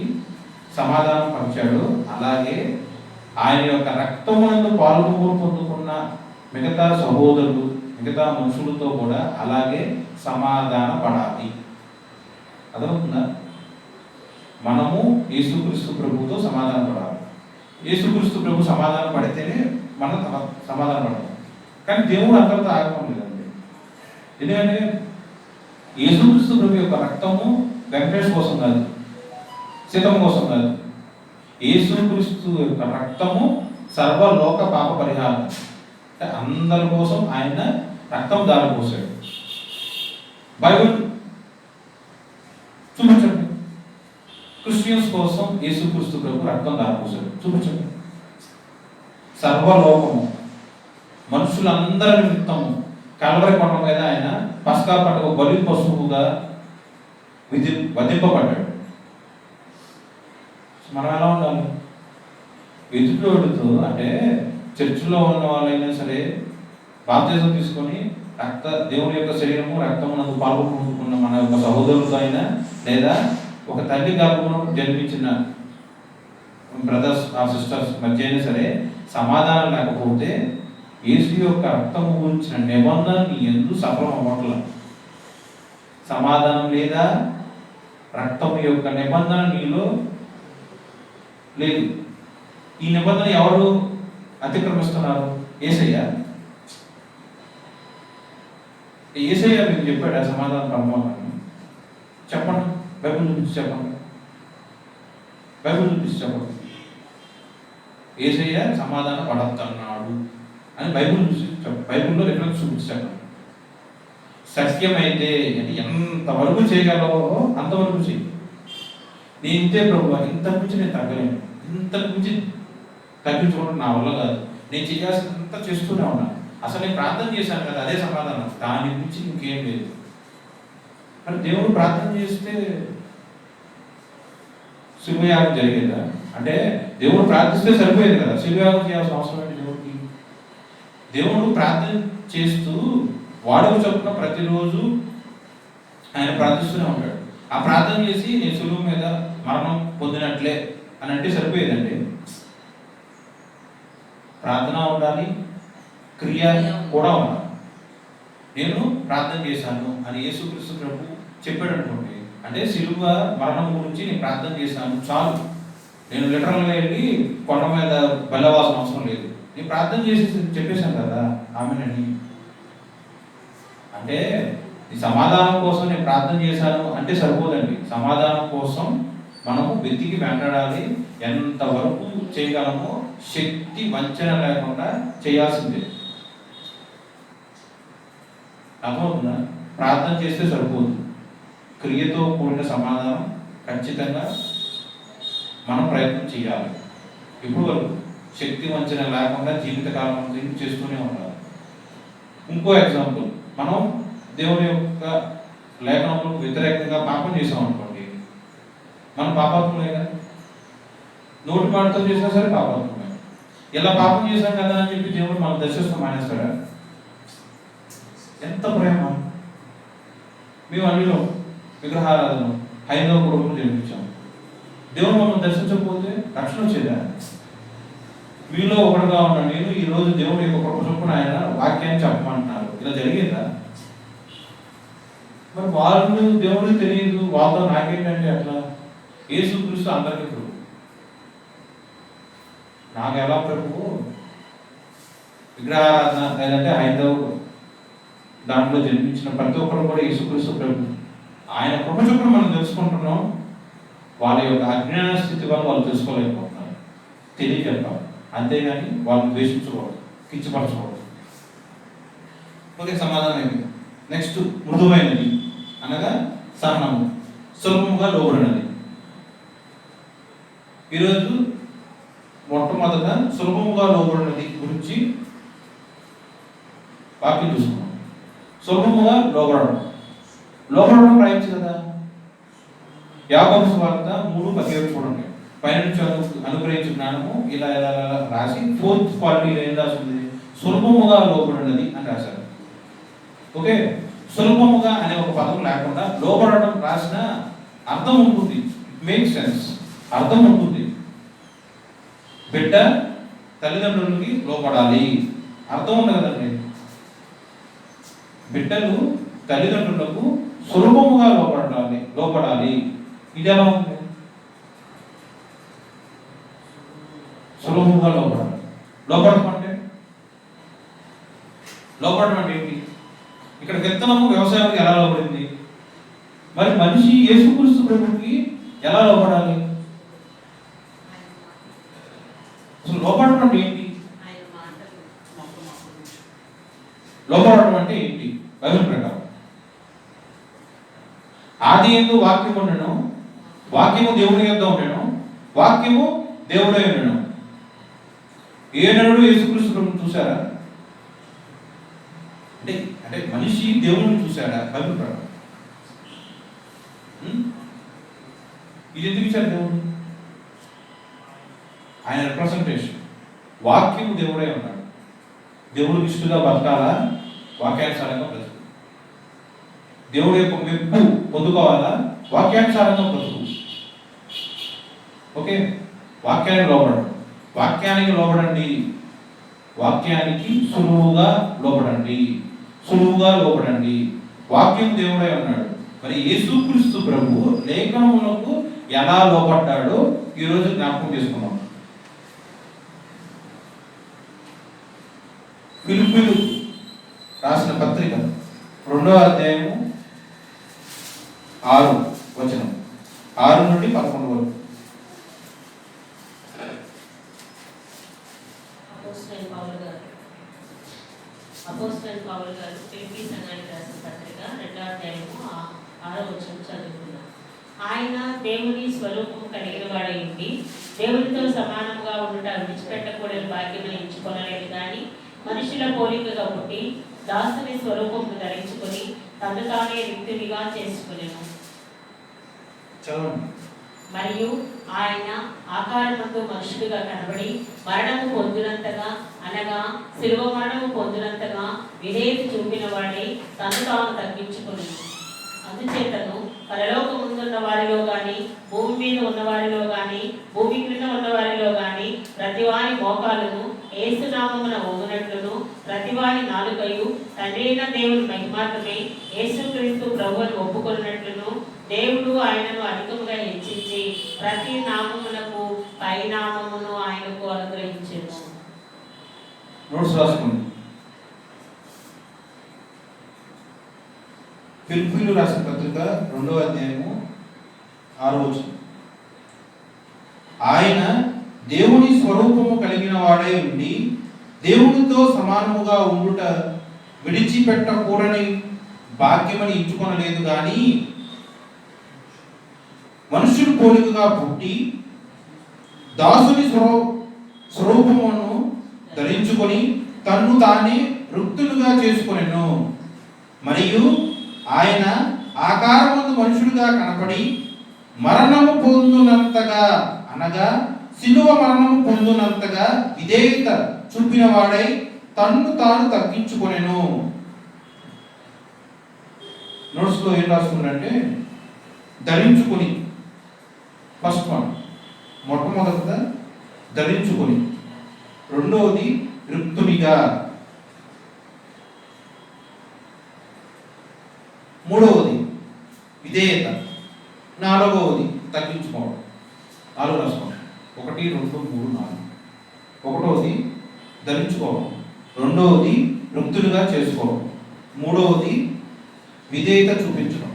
సమాధానం పరిచాడు, అలాగే ఆయన యొక్క రక్తమునందు పొందుకున్న మిగతా సహోదరులు, మిగతా మనుషులతో కూడా అలాగే సమాధాన పడాలి. అదవుతుందా? మనము యేసుక్రీస్తు ప్రభుతో సమాధాన పడాలి. యేసుక్రీస్తు ప్రభు సమాధానం పడితేనే మనం సమాధానం పడాలి. కానీ దేవుడు అందరితో ఆగలేదండి. ఎందుకంటే యేసుక్రీస్తు ప్రభు యొక్క రక్తము వెంకటేష్ కోసం కాదు, సీతమ్మ కోసం కాదు. యేసుక్రీస్తు యొక్క రక్తము సర్వలోక పాప పరిహారం. అంటే అందరి కోసం ఆయన రక్తం దారిపోసాడు. బైబిల్ చూపించండి. క్రిస్టియన్స్ కోసం యేసుక్రీస్తు ప్రభు రక్తం దారిపోసాడు. చూపించండి. సర్వలోకము మనుషులందరి నిమిత్తము కల్వరి కొండ మీద ఆయన పస్కా పండుగ బలి పశువుగా వధింపబడ్డాడు. మనం ఎలా ఉండాలి? ఎదుటోడుతో, అంటే చర్చిలో ఉన్న వాళ్ళైనా సరే బాప్తిజం తీసుకొని దేవుని యొక్క శరీరము రక్తమునందు పాల్గొనుకున్న మన యొక్క సహోదరులతో అయినా, లేదా ఒక తల్లి గర్భమును జన్మించిన బ్రదర్స్ ఆ సిస్టర్స్ మధ్య అయినా సరే సమాధానం లేకపోతే యేసు యొక్క రక్తము గురించిన నిబంధన ఎందుకు సఫలం అవ్వట్ల? సమాధానం లేదా? రక్తము యొక్క నిబంధన నీలో లేదు. ఈ నిబంధన ఎవరు అతిక్రమిస్తున్నారు? యేసయ్య. యేసయ్య మీకు చెప్పాడు ఆ సమాధానం పరమాత్మని. చెప్పండి, బైబిల్ చూపించి చెప్పండి. బైబిల్ చూపించి చెప్పండి. యేసయ్య సమాధానం పడద్దన్నాడు అని బైబిల్ చూసి బైబిల్లో రిఫరెన్స్ చూపించి చెప్పండి. సత్యమైతే అంటే ఎంతవరకు చేయగలవో అంతవరకు చెయ్యి. నేను ఇంతే ప్రభు, ఇంతకు మించి నేను తగ్గలేను, ఇంతకు మించి తగ్గించుకోవడం నా వల్ల కాదు, నేను చేయాల్సినంత చేస్తూనే ఉన్నాను. అసలు నేను ప్రార్థన చేశాను కదా, అదే సమాధానం, దాని మించి ఇంకేం లేదు. మరి దేవుడు ప్రార్థన చేస్తే శిల్వయాగం జరిగేదా? అంటే దేవుడు ప్రార్థిస్తే సరిపోయేది కదా, శిల్వయాగం చేయాల్సిన అవసరం ఏంటి దేవుడికి? దేవుడు ప్రార్థన చేస్తూ వాడుక చొప్పున ప్రతిరోజు ఆయన ప్రార్థిస్తూనే ఉంటాడు. ఆ ప్రార్థన చేసి నేను సులువు మీద మరణం పొందినట్లే అని అంటే సరిపోయేదండి. ప్రార్థన ఉండాలి, క్రియ కూడా ఉండాలి. నేను ప్రార్థన చేశాను అని యేసుక్రీస్తు ప్రభు చెప్పాడు అనుకోండి, అంటే సిలువ మరణం గురించి నేను ప్రార్థన చేశాను చాలు, నేను లిటరల్గా వెళ్ళి కొండ మీద బెల్లవాల్సిన అవసరం లేదు, నేను ప్రార్థన చేసి చెప్పేశాను కదా ఆమెనని. అంటే ఈ సమాధానం కోసం నేను ప్రార్థన చేశాను అంటే సరిపోదండి. సమాధానం కోసం మనము వెతికి వెంటాడాలి, ఎంతవరకు చేయగలమో శక్తి వంచన లేకుండా చేయాల్సిందే. అర్థమవుతుందా? ప్రార్థన చేస్తే సరిపోదు, క్రియతో కూడిన సమాధానం ఖచ్చితంగా మనం ప్రయత్నం చేయాలి. ఇప్పుడు వరకు శక్తి వంచన లేకుండా జీవితకాలం చేస్తూనే ఉండాలి. ఇంకో ఎగ్జాంపుల్, మనం దేవుని యొక్క లేఖనములకు వ్యతిరేకంగా పాపం చేసాం అనుకోండి, మనం పాపాత్ములే కదా, నోటి మాటతో చేసినా సరే పాపాత్ములే. ఇలా పాపం చేశాం కదా అని చెప్పి దేవుడు మనం దర్శిస్తాం మానేస్తాడా? ఎంత ప్రేమ! మేము అన్నిలో విగ్రహారాధన హైందవ కుటుంబం జన్మించాం, దేవుడు మమ్మల్ని దర్శించకపోతే రక్షణ వచ్చేదా? మీలో ఒకటిగా ఉన్న నేను ఈరోజు దేవుడి యొక్క కృప చొప్పున ఆయన వాక్యాన్ని చెప్పమంటున్నారు, ఇలా జరిగిందా? మరి వాళ్ళు దేవుడికి తెలియదు, వాళ్ళతో నాకేంటంటే అట్లా. యేసుక్రీస్తు అందరికీ ప్రభు, నాకు ఎలా ప్రభువు? విగ్రహారాధన లేదంటే హైందవ దాంట్లో జన్మించిన ప్రతి ఒక్కరు కూడా యేసుక్రీస్తు ప్రభు. ఆయన కృప చొప్పున మనం తెలుసుకుంటున్నాం, వాళ్ళ యొక్క అజ్ఞాన స్థితి వల్ల వాళ్ళు తెలుసుకోలేకపోతున్నారు. తెలియజెప్పాలి, అంతేగాని వాళ్ళని ద్వేషించకూడదు, కించపరచకూడదు. ఓకే, సమాధానం ఏమి? నెక్స్ట్, మృదువైనది అనగా సహనము, సులభముగా లోబడినది. ఈరోజు మొట్టమొదట సులభముగా లోబడినది గురించి వాక్యం చూసుకున్నాం. సులభముగా లోబడడం, లోబడడం రాయొచ్చు కదా. యాకోబు సువార్త 3:17 చూడండి. పైనుంచి అనుగ్రహించు జ్ఞానము ఇలా ఇలా రాసి 4th క్వాలిటీలో ఏం రాసింది? సులభముగా లోబడినది అని రాశారు. ఓకే, సులభముగా అనే ఒక పదం లేకుండా లోబడడం రాసిన అర్థం ఉంటుంది, మేక్ సెన్స్, అర్థం ఉంటుంది. బిడ్డ తల్లిదండ్రులకి లోబడాలి, అర్థం ఉంది కదండి. బిడ్డలు తల్లిదండ్రులకు సులభముగా లోపడాలి. ఇది ఎలా ఉంది? సులభముగా లోపడాలి. లోపడటం అంటే ఏంటి? ఇక్కడ విత్తనము వ్యవసాయానికి ఎలా లోపడింది, మరి మనిషి యేసుక్రీస్తు ప్రభువుకి ఎలా లోపడాలి? అసలు లోపడటం అంటే ఏంటి? లోపడటం అంటే ఏంటి బైబిల్ ప్రకారం? ఆది యందు వాక్యము ఉండెను, వాక్యము దేవుని యొద్ద ఉండెను, వాక్యము దేవుడే ఉండెను. ఏనాడు యేసుక్రీస్తు ప్రభువుని చూసారా? అంటే మనిషి దేవుడిని చూశాడా బైబిల్ ప్రకారం? ఇది ఎందుకు ఇచ్చారు దేవుడు? ఆయన రిప్రజెంటేషన్. వాక్యము దేవుడే ఉన్నాడు. దేవుడికి ఇష్టంగా బతకాలా? వాక్యానుసారంగా బ్రతుకు. దేవుడి యొక్క మెప్పు పొందుకోవాలా? వాక్యానుసారంగా బ్రతుకు. ఓకే, వాక్యానికి లోబడండి. వాక్యానికి లోబడండి, వాక్యానికి సులువుగా లోబడండి, సులువుగా లోబడండి. వాక్యం దేవుడే ఉన్నాడు. మరి యేసుక్రీస్తు ప్రభువు లేఖనములకు ఎలా లోపడ్డాడో ఈరోజు జ్ఞాపకం చేసుకున్నాం. ఫిలిప్పీయులు రాసిన పత్రిక 2వ అధ్యాయము 6 వచనం, 6 నుండి 11 వరకు. అపోస్తలుడైన పౌలు గారు ఫిలిప్పీ సంఘానికి రాసిన పత్రిక 2వ అధ్యాయము 6వ వచనం చదువుకున్నాం. ఆయన దేవుని స్వరూపం కలిగిన వాడై ఉండి దేవునితో సమానంగా ఉండుట విడిచిపెట్టకూడని భాగ్యమని ఎంచుకొనలేదు కానీ మనుషుల పోలికగా పుట్టి దాసుని స్వరూపము ధరించుకొని తను తానే రిక్తునిగా చేసుకునేను. మరియు ఆయన ఆకారమందు మనుషుడిగా కనబడి మరణము పొందినంతగా అనగా శిలువ మరణము పొందినంతగా విధేయత చూపిన వాడే తను తాను తగ్గించుకుని అందుచేతను పరలోకముందున్న వారిలో గాని భూమి మీద ఉన్న వారిలో గాని భూమి క్రింద ఉన్న వారిలో గాని ప్రతివాని మోకాలను యేసునామమున వంగునట్లును ప్రతివాని నాలుకయు తండ్రి అయిన దేవుని మహిమార్థమై యేసుక్రీస్తు ప్రభువును ఒప్పుకొన్నట్లును దేవుడు ఆయనను అధికముగా హెచ్చించి ప్రతి నామమునకు పైనామమును ఆయనకు అనుగ్రహించెను. ఫిలిప్పీయులకు రాసిన పత్రిక 2వ అధ్యాయము 6వ వచనం. ఆయన దేవుని స్వరూపము కలిగిన వాడై ఉండి దేవునితో సమానముగా ఉండుట విడిచిపెట్టకూడని భాగ్యమని ఎంచుకొనలేదు కానీ మనుషులు పోలికగా పుట్టి దాసుని స్వరూపమును ధరించుకొని తన్ను తానే రిక్తునిగా చేసుకొనెను. మరియు ఆయన ఆకారమందు మనుషుడిగా కనపడి మరణము పొందునంతగా అనగా శిలువ మరణము పొందునంతగా విధేయత చూపిన వాడై తన్ను తాను తగ్గించుకొనెను. నోట్స్ లో ఏం రాసుకున్నాడంటే ధరించుకొని, ఫస్ట్ వన్ మొట్టమొదటిగా ధరించుకొని, రెండవది రిక్తునిగా, మూడవది విధేయత, నాలుగవది తగ్గించుకోవడం. 4 రాసుకోండి. 1 2 3 4. ఒకటవది ధరించుకోవడం, రెండవది రిక్తునిగా చేసుకోవడం, మూడవది విధేయత చూపించడం,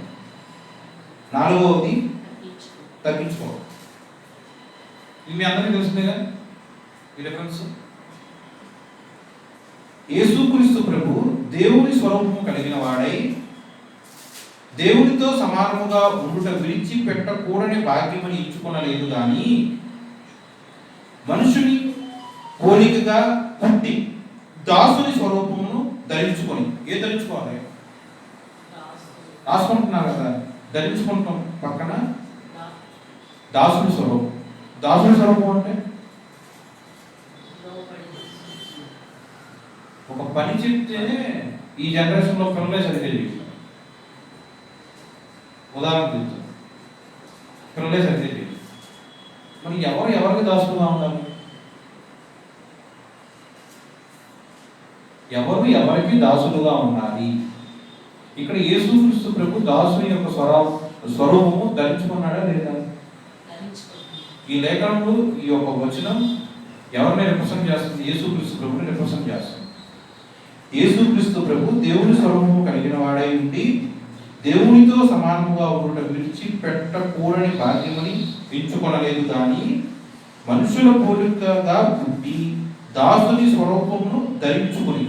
నాలుగవది తగ్గించుకోవడం. ఇవి మీ అందరికీ తెలిసిందేగా ఈ రిఫరెన్స్. యేసుక్రీస్తు ప్రభు దేవుని స్వరూపము కలిగిన వాడై దేవునితో సమానముగా ఉండుట విడిచిపెట్టకూడని భాగ్యమని ఎంచుకొనలేదు కానీ మనుషుని పోలికగా పుట్టి దాసుని స్వరూపమును ధరించుకొని. ఏ ధరించుకోవాలి? రాసుకుంటున్నారు కదా, ధరించుకుంటాం పక్కన దాసుని స్వరూపం. దాసుని స్వరూపం అంటే ఒక పని చెప్తేనే ఈ జనరేషన్లో పిల్లలే సరిగ్గా చేస్తారు. ఉదాహరణ చెప్తాను, పిల్లలే సరిగ్గా చేస్తారు. మరి ఎవరికి దాసులుగా ఉండాలి? ఎవరికి దాసులుగా ఉండాలి? ఇక్కడ యేసుక్రీస్తు ప్రభు దాసుని యొక్క స్వరూపము ధరించుకున్నాడా లేదా? ఈ లేఖనంలో ఈ యొక్క వచనం ఎవరిని రిప్రజెంట్ చేస్తుంది? యేసుక్రీస్తు ప్రభుని రిప్రజెంట్ చేస్తుంది. యేసుక్రీస్తు ప్రభు దేవుని స్వరూపము కలిగిన వాడై ఉండి దేవునితో సమానముగా ఉండుట విడిచిపెట్టకూడని భాగ్యమని ఎంచుకొనలేదు కానీ మనుషుల పోలికగా పుట్టి దాసుని స్వరూపమును ధరించుకుని.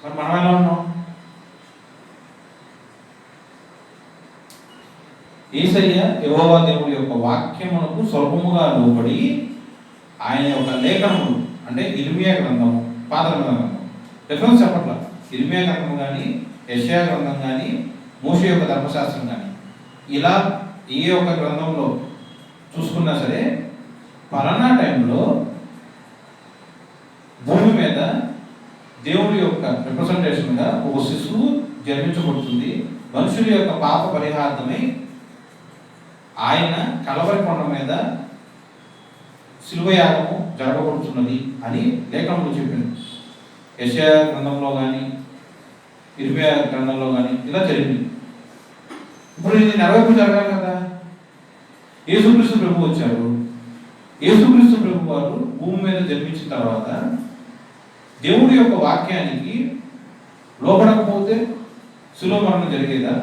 మరి మనం ఎలా ఉన్నాం? యేసయ్య యెహోవా దేవుడి యొక్క వాక్యమునకు స్వల్పముగా లోబడి ఆయన యొక్క లేఖనములు అంటే ఇర్మియా గ్రంథము, పాత గ్రంథం రిఫరెన్స్ చెప్పట్ల, ఇర్మియా గ్రంథం కానీ యెషయా గ్రంథం కానీ మోషే యొక్క ధర్మశాస్త్రం కానీ ఇలా ఏ ఒక్క గ్రంథంలో చూసుకున్నా సరే పలానా టైంలో భూమి మీద దేవుడి యొక్క రిప్రజెంటేషన్గా ఒక శిశువు జన్మించబడుతుంది. మనుషుల యొక్క పాప పరిహార్థమై ఆయన కలవరి కొండ మీద శిలువ యాగము జరగబడుతున్నది అని లేఖనంలో చెప్పింది. యెషయా గ్రంథంలో కానీ ఇర్మియా గ్రంథంలో కానీ ఇలా జరిగింది. ఇప్పుడు ఇది నెరవేర్పు జరగాలి కదా. యేసుక్రీస్తు ప్రభు వచ్చారు. యేసుక్రీస్తు ప్రభు వారు భూమి మీద జన్మించిన తర్వాత దేవుడి యొక్క వాక్యానికి లోపడకపోతే శిలువ మరణం జరిగేదా?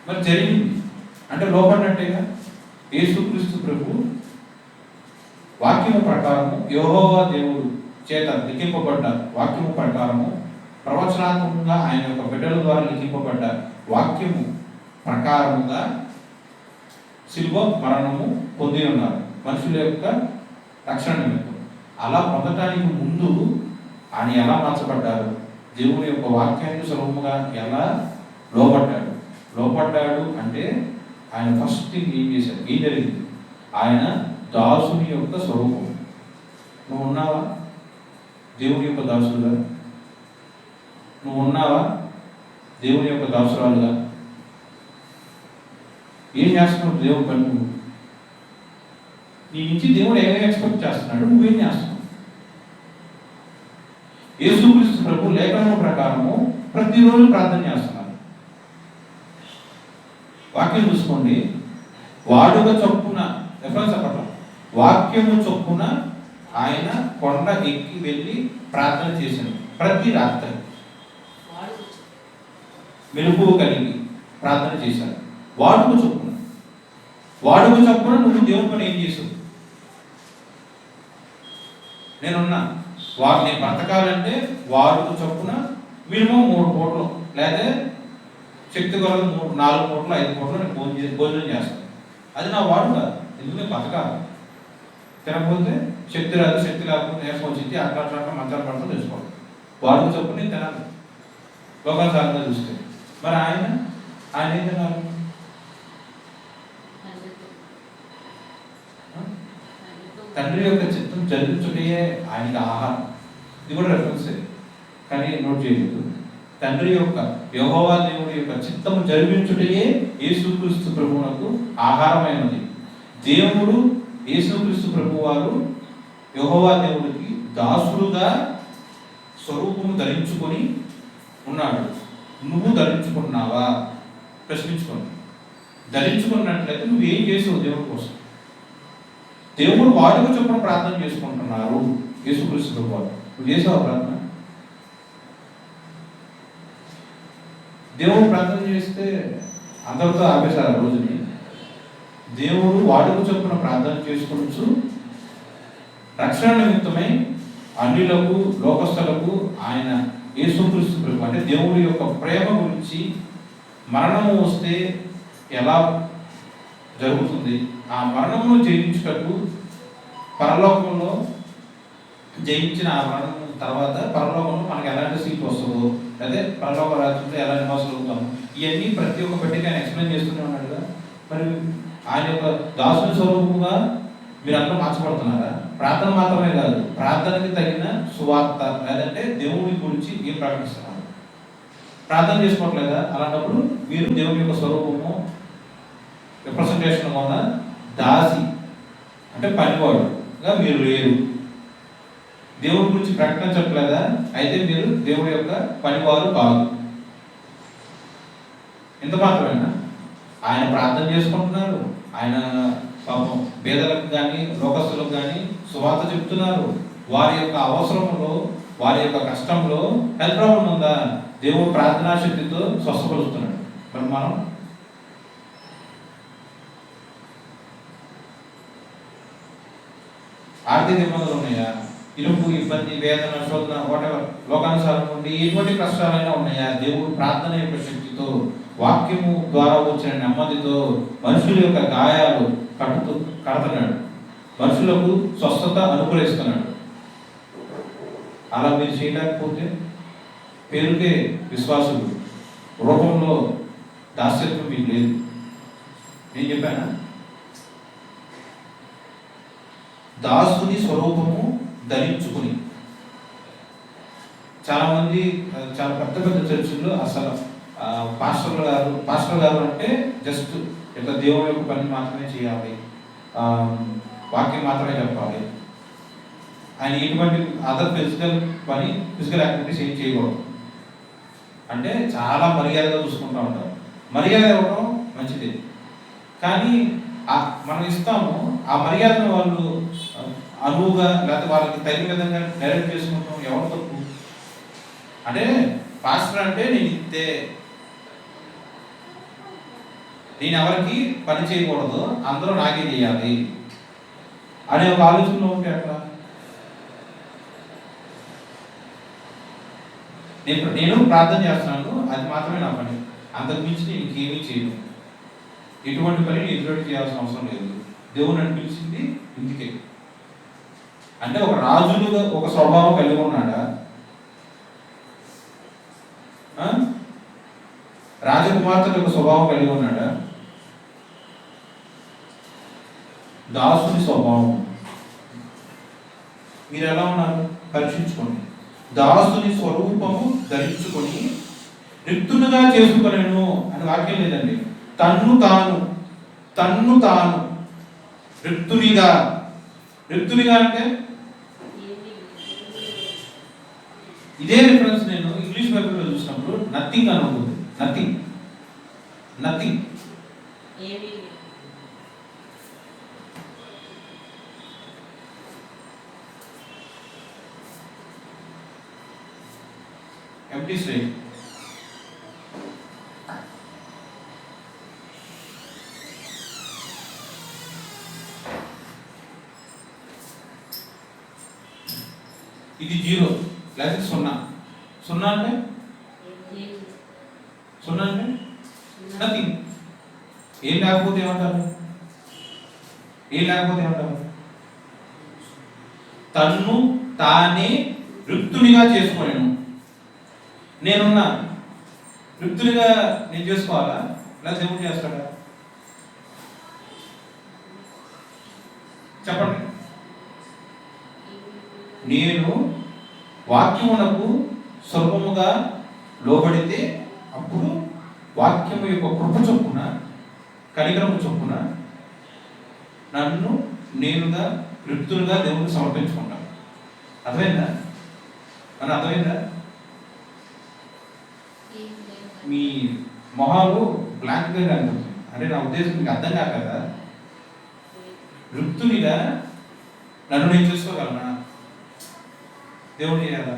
మరి జరిగింది అంటే లోపడినట్టేగా. యేసుక్రీస్తు ప్రభు వాక్యము ప్రకారము యెహోవా దేవుడు చేత లిఖింపబడ్డ వాక్యము ప్రకారము ప్రవచనాత్మకంగా ఆయన యొక్క బిడ్డల ద్వారా లిఖింపబడ్డ వాక్యము ప్రకారముగా శిలువ మరణము పొంది ఉన్నారు మనుషుల యొక్క రక్షణ నిమిత్తం. అలా పొందటానికి ముందు ఆయన ఎలా మార్చబడ్డారు, దేవుని యొక్క వాక్యానికి సులభముగా ఎలా లోపడ్డాడు అంటే ఆయన ఫస్ట్ ఏం చేశాడు, ఏం జరిగింది, ఆయన దాసుని యొక్క స్వరూపం. నువ్వు ఉన్నావా దేవుని యొక్క దాసుడుగా? నువ్వు ఉన్నావా దేవుని యొక్క దాసురాలుగా? ఏం చేస్తున్నావు దేవుని పని? నువ్వు నీ నుంచి దేవుడు ఏమేమి ఎక్స్పెక్ట్ చేస్తున్నాడు, నువ్వేం చేస్తున్నావు? యేసుక్రీస్తు ప్రభు లేఖనం ప్రకారము ప్రతిరోజు ప్రార్థన చేస్తున్నారు. వాక్యం చూసుకోండి, వాడుక చొప్పున రెఫరెన్స్ అప్పట్లో వాక్యము చొప్పున ఆయన కొండ ఎక్కి వెళ్ళి ప్రార్థన చేశాడు. ప్రతి రాత్రి మెలుపు కలిగి ప్రార్థన చేశాడు. వాడుక చొప్పున నువ్వు దేవుని పని ఏం చేసావు? నేను బ్రతకాలంటే వాడుక చొప్పున మినిమం 3 పూటలు లేదా శక్తి కొరకు 4 పూటలు 5 పూటలు నేను భోజనం చేస్తాను. అది నా వాడుక. ఎందుకు నేను బతకాలి? తినకపోతే శక్తి రాదు, శక్తి లేకపోతే నేర్పం వచ్చింది, అట్లా మంచాలు పడుతూ తెలుసుకోవాలి. వాడుక చొప్పున నేను తినాలి లోకానుసారంగా చూస్తే. మరి ఆయన ఏం తినాలి? తండ్రి యొక్క చిత్తం జరిగించుటయే ఆయనకి ఆహారం. ఇది కూడా రెఫరెన్స్ కానీ నోట్ చేయలేదు. తండ్రి యొక్క యెహోవా దేవుడి యొక్క చిత్తము జరిగించుటయే యేసుక్రీస్తు ప్రభువునకు ఆహారమైనది. దేవుడు యేసుక్రీస్తు ప్రభు వారు యెహోవా దేవుడికి దాసుడుగా స్వరూపము ధరించుకొని ఉన్నాడు. నువ్వు ధరించుకున్నావా? ప్రశ్నించుకోండి. ధరించుకున్నట్లయితే నువ్వు ఏం చేసావు దేవుడి కోసం? దేవుడు వాడుక చొప్పున ప్రార్థన చేసుకుంటున్నారు యేసుక్రీస్తు ప్రభు వారు. నువ్వు చేసావా ప్రార్థన? దేవుడు ప్రార్థన చేస్తే అందరితో ఆపేశారు ఆ రోజుని. దేవుడు వాడుక చొప్పున ప్రార్థన చేసుకోవచ్చు. రక్షణ నిమిత్తమై అన్యులకు లోకస్తులకు ఆయన యేసుక్రీస్తు ప్రభు అంటే దేవుడి యొక్క ప్రేమ గురించి, మరణము వస్తే ఎలా జరుగుతుంది, ఆ మరణమును జయించుటకు పరలోకంలో జయించిన ఆ మరణం తర్వాత పరలోకంలో మనకు ఎలాంటి సీట్ వస్తుందో, అదే పరలోక రాజ్యంలో ఎలా నివాసం అవుతాము, ఇవన్నీ ప్రతి ఒక్క పెట్టికి ఆయన ఎక్స్ప్లెయిన్ చేస్తూనే ఉన్నాడు కదా. మరి ఆయన యొక్క దాసుని స్వరూపంగా మీరందరూ మార్చబడుతున్నారా? ప్రార్థన మాత్రమే కాదు, ప్రార్థనకి తగిన సువార్త లేదంటే దేవుడి గురించి ఏం ప్రకటిస్తున్నారు? ప్రార్థన చేసుకోవట్లేదా? అలాంటప్పుడు మీరు దేవుని యొక్క స్వరూపము రిప్రజెంటేషన్ ఉన్న దాసి అంటే పనివాడుగా మీరు లేరు. దేవుడి గురించి ప్రకటించట్లేదా? అయితే మీరు దేవుడి యొక్క పనివారు కాదు. ఇంత మాత్రమేనా? ఆయన ప్రార్థన చేసుకుంటున్నారు, ఆయన పాపం పేదలకు కానీ లోకస్తులకు కానీ సువార్త చెప్తున్నారు. వారి యొక్క అవసరంలో, వారి యొక్క కష్టంలో హెల్త్ ప్రాబ్లం ఉందా? దేవుడు ప్రార్థనా శక్తితో స్వస్థపరుస్తున్నాడు. మరి మనం ఆర్థిక ఇబ్బందులు ఉన్నాయా? ఇరుకు, ఇబ్బంది, వేదన, శోధన, వాటెవర్ లోకానుసారం నుండి ఎటువంటి కష్టాలైనా ఉన్నాయా? దేవుడు ప్రార్థన యొక్క శక్తితో, వాక్యము ద్వారా వచ్చిన నెమ్మదితో మనుషుల యొక్క గాయాలు కడుతున్నాడు, మనుషులకు స్వస్థత అనుగ్రహిస్తున్నాడు. అలా మీరు చేయలేకపోతే పేరుకే విశ్వాసులు, రూపంలో దాస్యత్వం మీకు లేదు. నేను చెప్పానా? దాసుని స్వరూపము ధరించుకుని. చాలామంది చాలా పెద్ద పెద్ద చర్చిల్లో అసలు పాస్టర్ గారు అంటే జస్ట్ ఇట్లా దేవుని యొక్క పని మాత్రమే చేయాలి, వాక్యం మాత్రమే చెప్పాలి, ఆయన ఎటువంటి అదర్ ఫిజికల్ యాక్టివిటీస్ ఏం చేయకూడదు అంటే చాలా మర్యాదగా చూసుకుంటూ ఉంటారు. మర్యాద ఇవ్వడం మంచిది, కానీ మనం ఇస్తాము, ఆ మర్యాదను వాళ్ళు అనువుగా లేకపోతే వాళ్ళకి తగిన విధంగా డైరెక్ట్ చేసుకుంటాం. ఎవరు తప్పు? అంటే పాస్టర్ అంటే నేను ఇంతే, నేను ఎవరికి పని చేయకూడదు, అందరూ నాకే చేయాలి. అనే ఒక ఆలోచనలో ఉంటే అట్లా నేను ప్రార్థన చేస్తున్నాను, అది మాత్రమే నా పని, అంతకు మించి నేను ఇంకేమీ చేయను. ఎటువంటి పని నేను ఎదురు చేయాల్సిన అవసరం లేదు. దేవుడు అనిపించింది ఇంటికే. అంటే ఒక రాజులుగా ఒక స్వభావం కలిగి ఉన్నాడా? రాజకుమార్తె ఒక స్వభావం కలిగి ఉన్నాడా? దాసుని స్వభావం. మీరు ఎలా ఉన్నారు పరీక్షించుకోండి. దాసుని స్వరూపము ధరించుకొని రిక్తునిగా చేసుకునేను అని వాక్యం లేదండి. తన్ను తాను రిక్తునిగా అంటే ఇదే రిఫరెన్స్ నేను ఇంగ్లీష్ బైబిల్లో చూసినప్పుడు నథింగ్ అని ఉంటుంది. Nothing empty slate. ఇది 0 లేకపోతే 0 అంటే నథింగ్. ఏం లేకపోతే ఏమంటారు? తన్ను తానే రిక్తునిగా చేసుకోలేను. నేనున్నా రిక్తునిగా నేను చేసుకోవాలా, లేదా దేవుడు చేస్తాడా? చెప్పండి. నేను వాక్యమునకు స్వల్పముగా లోబడితే అప్పుడు వాక్యము యొక్క కృప చొప్పున, కనికరము చొప్పున నన్ను నేనుగా రిక్తులుగా దేవుడికి సమర్పించుకుంటాను. అర్థమైందా? మీ మొహాలు బ్లాక్గా కనిపిస్తుంది అంటే నా ఉద్దేశం మీకు అర్థం కాక కదా. రిక్తునిగా నన్ను నేను చేసుకోగలనా? దేవుడు చేయాలా?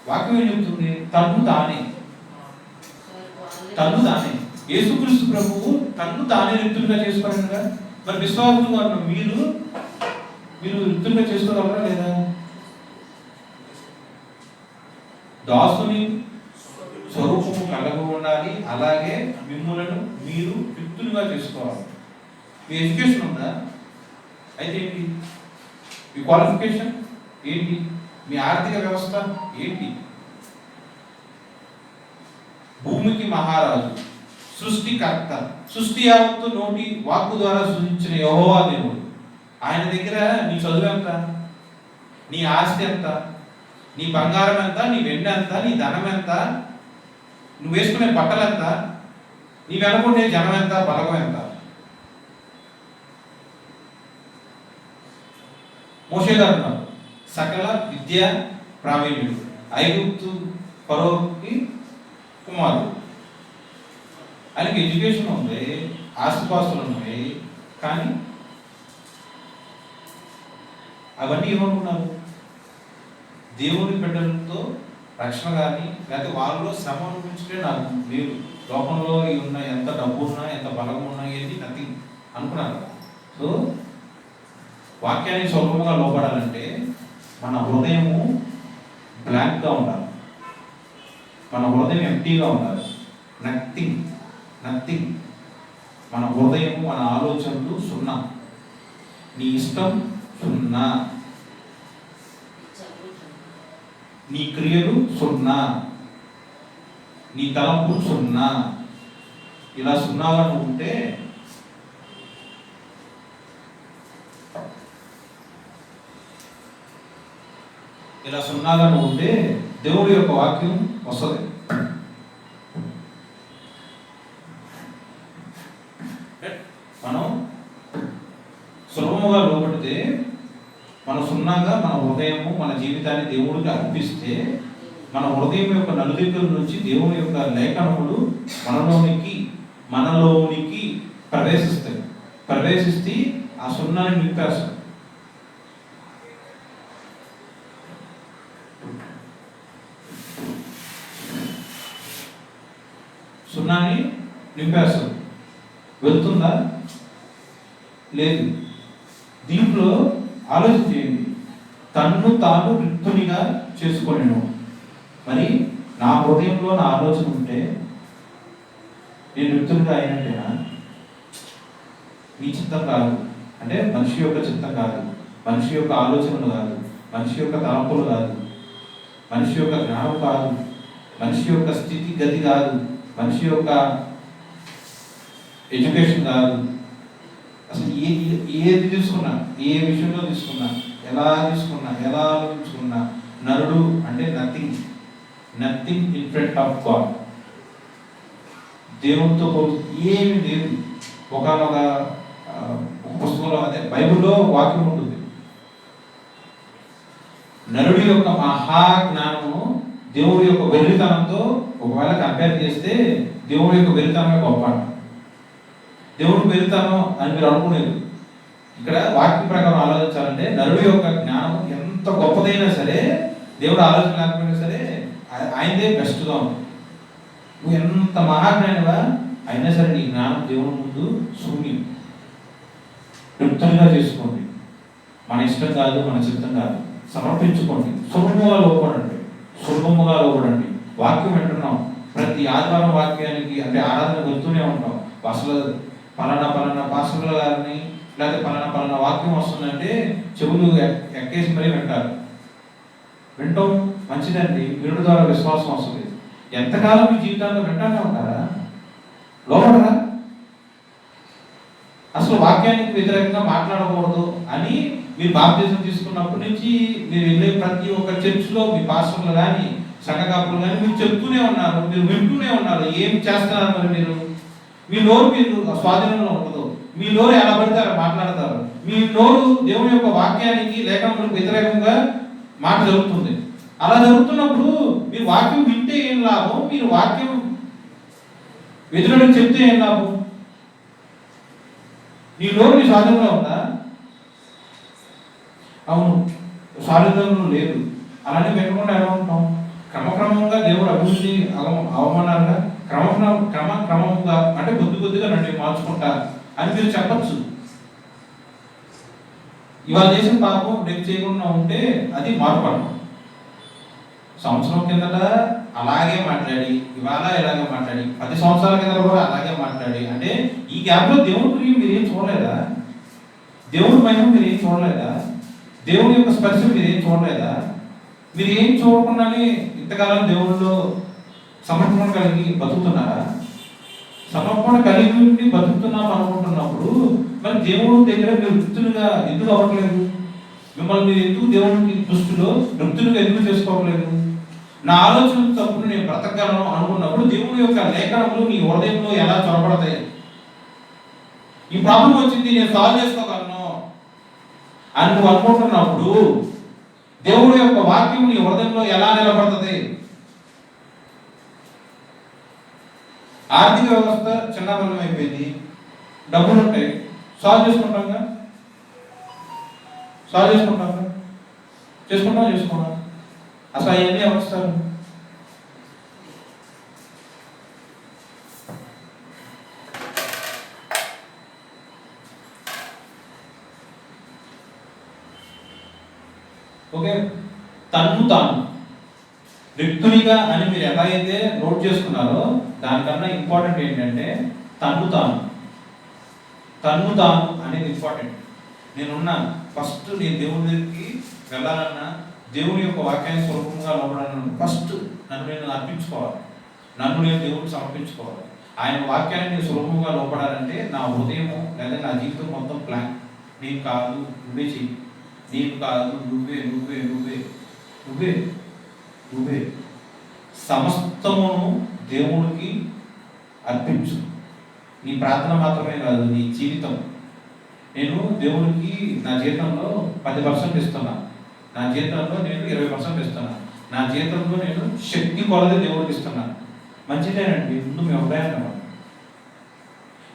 వాక్యం ఏం చెప్తుంది? తన్ను తానే. యేసుక్రీస్తు ప్రభువు తన్ను తానే రిక్తునిగా చేసుకోగలరా? మరి విశ్వాసంగా ఉన్న మీరు రిక్తునిగా చేసుకోగలరా లేదా? దాసుని స్వరూపము కలిగి ఉండాలి. అలాగే మిమ్ములను మీరు రిక్తులుగా చేసుకోవాలి. మీ ఎడ్యుకేషన్ ఉందా? అయితే ఏంటి? మీ క్వాలిఫికేషన్ ఏంటి? మీ ఆర్థిక వ్యవస్థ ఏంటి? భూమికి మహారాజు, సృష్టికర్త, సృష్టి యావత్తు నోటి వాక్కు ద్వారా సృష్టించిన యెహోవా దేవుడు. ఆయన దగ్గర నీ చదువు ఎంత? నీ ఆస్తి ఎంత? నీ బంగారం ఎంత? నీ వెండి ఎంత? నీ ధనం ఎంత? నువ్వు వేసుకునే బట్టలు ఎంత? నీవు అనుకునే జనం ఎంత? బలగం ఎంత? మోషే గారు ఉన్నారు, సకల విద్య ప్రావీణ్యుడు, ఐగుప్తు ఫరోకి కుమారుడు. ఆయనకి ఎడ్యుకేషన్ ఉంది, ఆస్తిపాస్తులు ఉన్నాయి, కానీ అవన్నీ ఏమనుకున్నారు? దేవుని బిడ్డలతో రక్షణ కానీ లేకపోతే వాళ్ళలో శ్రమ అనిపించుకే నాకు మీరు లోకంలో ఉన్న ఎంత డబ్బు ఉన్నా ఎంత బలం ఉన్నా ఏంటి నథింగ్ అనుకున్నారు. సో వాక్యానికి స్వల్పంగా లోపడాలంటే మన హృదయము బ్లాంక్గా ఉండాలి, మన హృదయం ఎంప్టీగా ఉండాలి. నథింగ్. మన హృదయము, మన ఆలోచనలు 0. నీ ఇష్టం 0, నీ క్రియలు 0, నీ తలంపు 0. ఇలా 0గా నువ్వు ఉంటే దేవుడి యొక్క వాక్యం వస్తుంది. మనం సులభముగా లోబడితే, మన 0గా మన హృదయము, మన జీవితాన్ని దేవుడికి అర్పిస్తే, మన హృదయం యొక్క నలుదిక్కుల నుంచి దేవుని యొక్క లేఖనములు మనలోనికి ప్రవేశిస్తాయి. ప్రవేశిస్తే ఆ 0ని నింపేస్తాయి. సున్నాని నింపేస్తుంది. వెళ్తుందా? లేదు. దీంట్లో ఆలోచించేయండి. తన్ను తాను రిక్తునిగా చేసుకొనెను. మరి నా హృదయంలో నా ఆలోచన ఉంటే నేను రిక్తునిగా అయినట్టేనా? మీ చిత్తం కాదు, అంటే మనిషి యొక్క చిత్తం కాదు, మనిషి యొక్క ఆలోచనలు కాదు, మనిషి యొక్క తలంపులు కాదు, మనిషి యొక్క జ్ఞానం కాదు, మనిషి యొక్క స్థితి గతి కాదు, మనిషి యొక్క ఎడ్యుకేషన్ కాదు. అసలు ఏది తీసుకున్నా, ఏ విషయంలో తీసుకున్నా, ఎలా ఆలోచించుకున్నా నరుడు అంటే nothing in front of God. దేవునితో ఏమి లేదు. ఒక పుస్తకంలో, అదే బైబిల్లో వాక్యం ఉంటుంది, నరుడి యొక్క మహాజ్ఞానము దేవుడి యొక్క వెర్రితనంతో ఒకవేళ కంపేర్ చేస్తే దేవుడి యొక్క వెర్రితనమే గొప్ప. దేవుడు వెర్రితనం అని మీరు అనుకునేది. ఇక్కడ వాక్యం ప్రకారం ఆలోచించాలంటే నరుడి యొక్క జ్ఞానం ఎంత గొప్పదైనా సరే, దేవుడు ఆలోచన లేకపోయినా సరే ఆయనదే బెస్ట్గా ఉంది. నువ్వు ఎంత మహాజ్ఞానివా అయినా సరే నీ జ్ఞానం దేవుడి ముందు శూన్యం. తృప్తంగా చేసుకోండి. మన ఇష్టం కాదు, మన చిత్తం కాదు, సమర్పించుకోండి. సులభముగా లోపడండి. వాక్యం వింటున్నాం, ప్రతి ఆదివారం వాక్యానికి అంటే ఆరాధన వెళ్తూనే ఉంటాం. అసలు పలానా పాస్టర్ల గారిని లేకపోతే పలానా వాక్యం వస్తుందంటే చెవులు ఎక్కేసి మరీ వింటాం మంచిదండి. వినుడు ద్వారా విశ్వాసం వస్తుంది. ఎంతకాలం మీ జీవితాల్లో వింటానే ఉంటారా? లోపడరా? అసలు వాక్యానికి వ్యతిరేకంగా మాట్లాడకూడదు అని మీరు బాప్తిజం తీసుకున్నప్పటి నుంచి మీరు వెళ్ళే ప్రతి ఒక్క చర్చిలో మీ పాస్టర్లు కానీ సంఘ కాపులు కానీ మీరు చెప్తూనే ఉన్నారు, మీరు వింటూనే ఉన్నారు. ఏం చేస్తున్నారు మరి మీరు? మీ నోరు మీరు స్వాధీనంలో ఉండదు. మీ నోరు ఎలా పడితే అలా మాట్లాడతారు. మీ నోరు దేవుని యొక్క వాక్యానికి లేఖనములకు వ్యతిరేకంగా మాట జరుగుతుంది. అలా జరుగుతున్నప్పుడు మీరు వాక్యం వింటే ఏం లాభం? మీరు వాక్యం వ్యతిరేకంగా చెప్తే ఏం లాభం? నీ నోరు నీ స్వాధీనంలో ఉందా? అవును, స్వాధీనంలో లేదు. అలానే పెట్టకుండా ఎలా ఉంటాం? క్రమక్రమంగా దేవుడు అభివృద్ధి అవమానాలుగా క్రమంగా అంటే కొద్దిగా నన్ను మార్చుకుంటా అని మీరు చెప్పచ్చు. ఇవాళ చేసిన పాపం రేపు చేయకుండా ఉంటే అది మార్పడం. సంవత్సరం కిందట అలాగే మాట్లాడి ఇవాళ ఇలాగే మాట్లాడి 10 సంవత్సరాల కింద కూడా అలాగే మాట్లాడి అంటే ఈ గ్యాప్లో దేవుడి ప్రియం మీరేం చూడలేదా? దేవుడి మహిమ మీరేం చూడలేదా? దేవుని యొక్క స్పర్శ మీరేం చూడలేదా? మీరు ఏం చూడకుండానే ఇంతకాలం దేవుడిలో సమర్పణ కలిగి బతుకుతున్నారా? సమర్పణ కలిగి ఉండి బతుకుతున్నాం అనుకుంటున్నప్పుడు మరి దేవుడి దగ్గర మీరు వృత్తులుగా ఎందుకు అవ్వట్లేదు? మిమ్మల్ని మీరు ఎందుకు దేవుడికి దృష్టిలో వృత్తులుగా ఎందుకు చేసుకోవట్లేదు? నా ఆలోచన తప్పుడు నేను బ్రతకగలను అనుకున్నప్పుడు దేవుడి యొక్క లేఖనములు నీ హృదయంలో ఎలా చొరబడతాయి? ఈ ప్రాబ్లం వచ్చింది నేను సాల్వ్ చేసుకోగలను అని నువ్వు అనుకుంటున్నప్పుడు దేవుడి యొక్క వాక్యం నీ హృదయంలో ఎలా నిలబడుతుంది? ఆర్థిక వ్యవస్థ చిన్నబలం అయిపోయింది, డబ్బులు ఉంటాయి, సాల్వ్ చేసుకుంటాం. అసలు అవన్నీ అవసరం. ఓకే, తన్ను తాను రిక్తునిగా అని మీరు ఎలా అయితే నోట్ చేసుకున్నారో దానికన్నా ఇంపార్టెంట్ ఏంటంటే తన్ను తాను అనేది ఇంపార్టెంట్. నేనున్నాను, ఫస్ట్ నేను దేవుని దగ్గరికి వెళ్ళాలన్నా దేవుని యొక్క వాక్యాన్ని సులభంగా లోపడాలన్నా ఫస్ట్ నన్ను నేను అర్పించుకోవాలి, నన్ను నేను దేవుడికి సమర్పించుకోవాలి. ఆయన వాక్యాన్ని నేను సులభంగా లోపడాలంటే నా హృదయము లేదా నా జీవితం మొత్తం ప్లాన్. నేను కాదు, నువ్వే చెయ్యి, నేను కాదు, నువ్వే సమస్తమును దేవుడికి అర్పించు. నీ ప్రార్థన మాత్రమే కాదు, నీ జీవితం. నేను దేవుడికి నా జీవితంలో 10% ఇస్తున్నా, నా జీవితంలో నేను 20% ఇస్తున్నా, నా జీవితంలో నేను శక్తి కొలది దేవుడికి ఇస్తున్నాను. మంచిదేనండి, ముందు మీ అభిప్రాయం.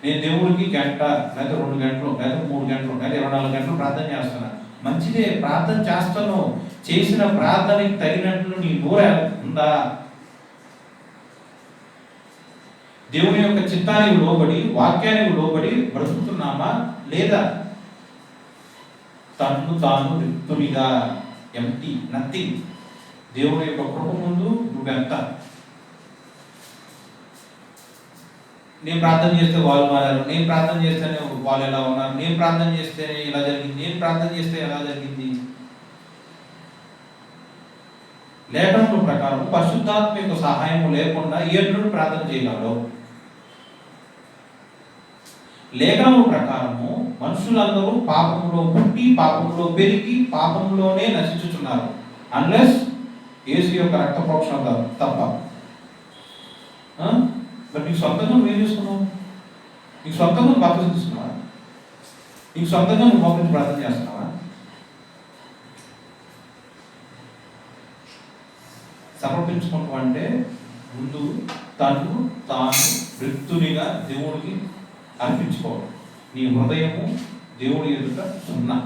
నేను దేవుడికి గంట లేదా 2 గంటలు లేదా 3 గంటలు లేదా 24 గంటలు ప్రార్థన చేస్తున్నా. మంచిదే, ప్రార్థన చేస్తాను. చేసిన ప్రార్థనకి తగినట్లు నీ నోరు ఉందా? దేవుని యొక్క చిత్తానికి లోబడి వాక్యానికి లోబడి బ్రతుకుతున్నామా లేదా? తన్ను తాను రిక్తునిగా, ఎంటీ, నథింగ్. దేవుని యొక్క కృప ముందు నువ్వెంత? నేను ప్రార్థన చేస్తే వాళ్ళు మారారు, నేను ప్రార్థన చేస్తేనే వాళ్ళు ఎలా ఉన్నారు, నేను ప్రార్థన చేస్తేనే ఇలా జరిగింది, నేను ప్రార్థన చేస్తే ఎలా జరిగింది. లేఖనముల ప్రకారం పరిశుద్ధాత్మ యొక్క సహాయం లేకుండా ఎన్నడూ ప్రార్థన చేయగలరు. లేఖనముల ప్రకారము మనుషులందరూ పాపంలో పుట్టి, పాపంలో పెరిగి, పాపంలోనే నశించుతున్నారు, అన్లెస్ యేసు యొక్క రక్త ప్రోక్షణ తప్ప. మరి నీకు సొంతంగా నువ్వేం చేసుకున్నావు? నీకు సొంతంగా నువ్వు బాప్తిసం తీసుకున్నావా? నీకు సొంతంగా నువ్వు మోకరించి ప్రార్థన చేస్తున్నావా? సమర్పించుకుంటాం అంటే ముందు తాను రిక్తునిగా దేవుడికి అర్పించుకోవాలి. నీ హృదయము దేవుడి ఎదుట సున్నా.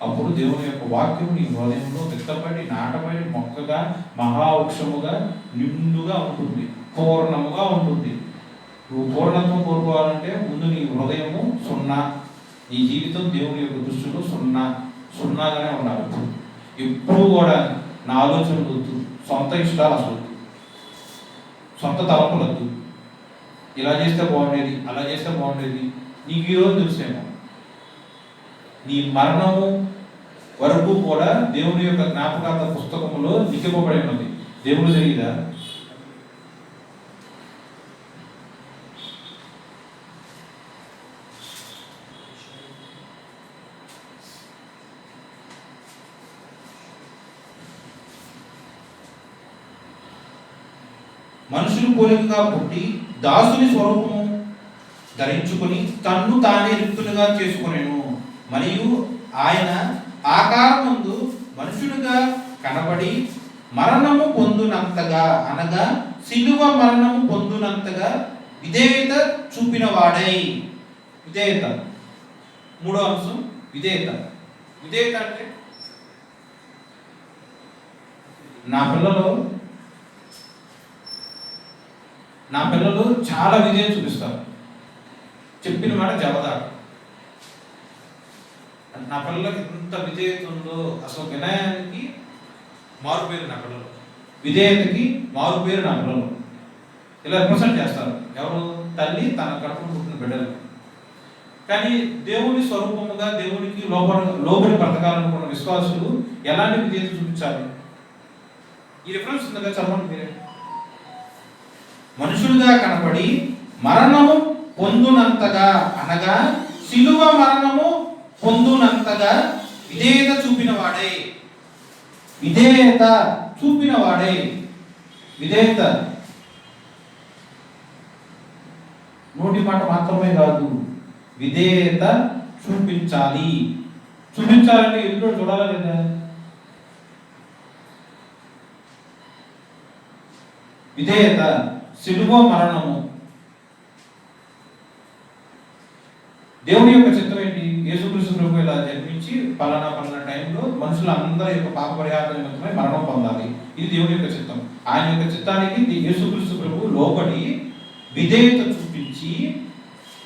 అప్పుడు దేవుని యొక్క వాక్యం నీ హృదయంలో విత్తబడి, నాటబడి, మొక్కగా, మహావృక్షముగా, నిండుగా ఉంటుంది, పూర్ణముగా ఉంటుంది. నువ్వు పూర్ణత్వం కోరుకోవాలంటే ముందు నీ హృదయము సున్నా, నీ జీవితం దేవుని యొక్క దృష్టిలో సున్నాగానే ఉండాలి. ఎప్పుడు కూడా నా ఆలోచనలు వద్దు, సొంత ఇష్టాలు అసలు వద్దు, సొంత తలపులు వద్దు. ఇలా చేస్తే బాగుండేది, అలా చేస్తే బాగుండేది. నీకు ఈరోజు తెలిసేమో నీ మరణము వరకు కూడా దేవుని యొక్క జ్ఞాపకార్థ పుస్తకంలో లిఖింపబడి ఉన్నది. దేవుడు తెలియదా? మనుషులు పోలికగా పుట్టి దాసుని స్వరూపము ధరించుకొని తన్ను తానే రిక్తునిగా చేసుకొనెను. మరియు ఆయన ఆకారమందు మనుషునిగా కనబడి మరణము పొందునంతగా, అనగా సిలువ మరణము పొందునంతగా విధేయత చూపిన వాడై. విధేయత మూడో అంశం. విధేయత. విధేయత అంటే నా పిల్లలు చాలా విధేయత చూపిస్తారు. చెప్పిన మాట జవదారు. నా పిల్లలకి ఎంత విధేయత ఉందో, అసలు వినయానికి మారుపేరు నా పిల్లలు, విధేయతకి మారుపేరు నా పిల్లలు. ఇలా రిప్రజెంట్ చేస్తారు ఎవరు? తల్లి తన కడుపును పుట్టిన బిడ్డలు. కానీ దేవుని స్వరూపముగా, దేవునికి లోబడి బ్రతకాలనుకున్న విశ్వాసులు ఎలాంటి విధేయత చూపించాలి? ఈ రిఫరెన్స్ ఉందిగా, చదవండి మీరే. మనుషులుగా కనబడి మరణము పొందునంతగా, అనగా సిలువ మరణము పొందునంతగా విధేయత చూపిన వాడే. విధేయత చూపిన వాడే. విధేయత నోటి మాట మాత్రమే కాదు, విధేయత చూపించాలి. చూపించాలంటే ఎదురు చూడాలా లేదా? విధేయత. సిలువ మరణము దేవుని యొక్క చిత్తం ఏంటి? యేసుక్రీస్తు ప్రభు ఇలా జన్మించి పలానా టైంలో మనుషులందరి యొక్క పాప పరిహారం నిమిత్తమై మరణం పొందాలి. ఇది దేవుని యొక్క చిత్తం. ఆయన యొక్క చిత్తానికి యేసుక్రీస్తు ప్రభు లోబడి విధేయత చూపించి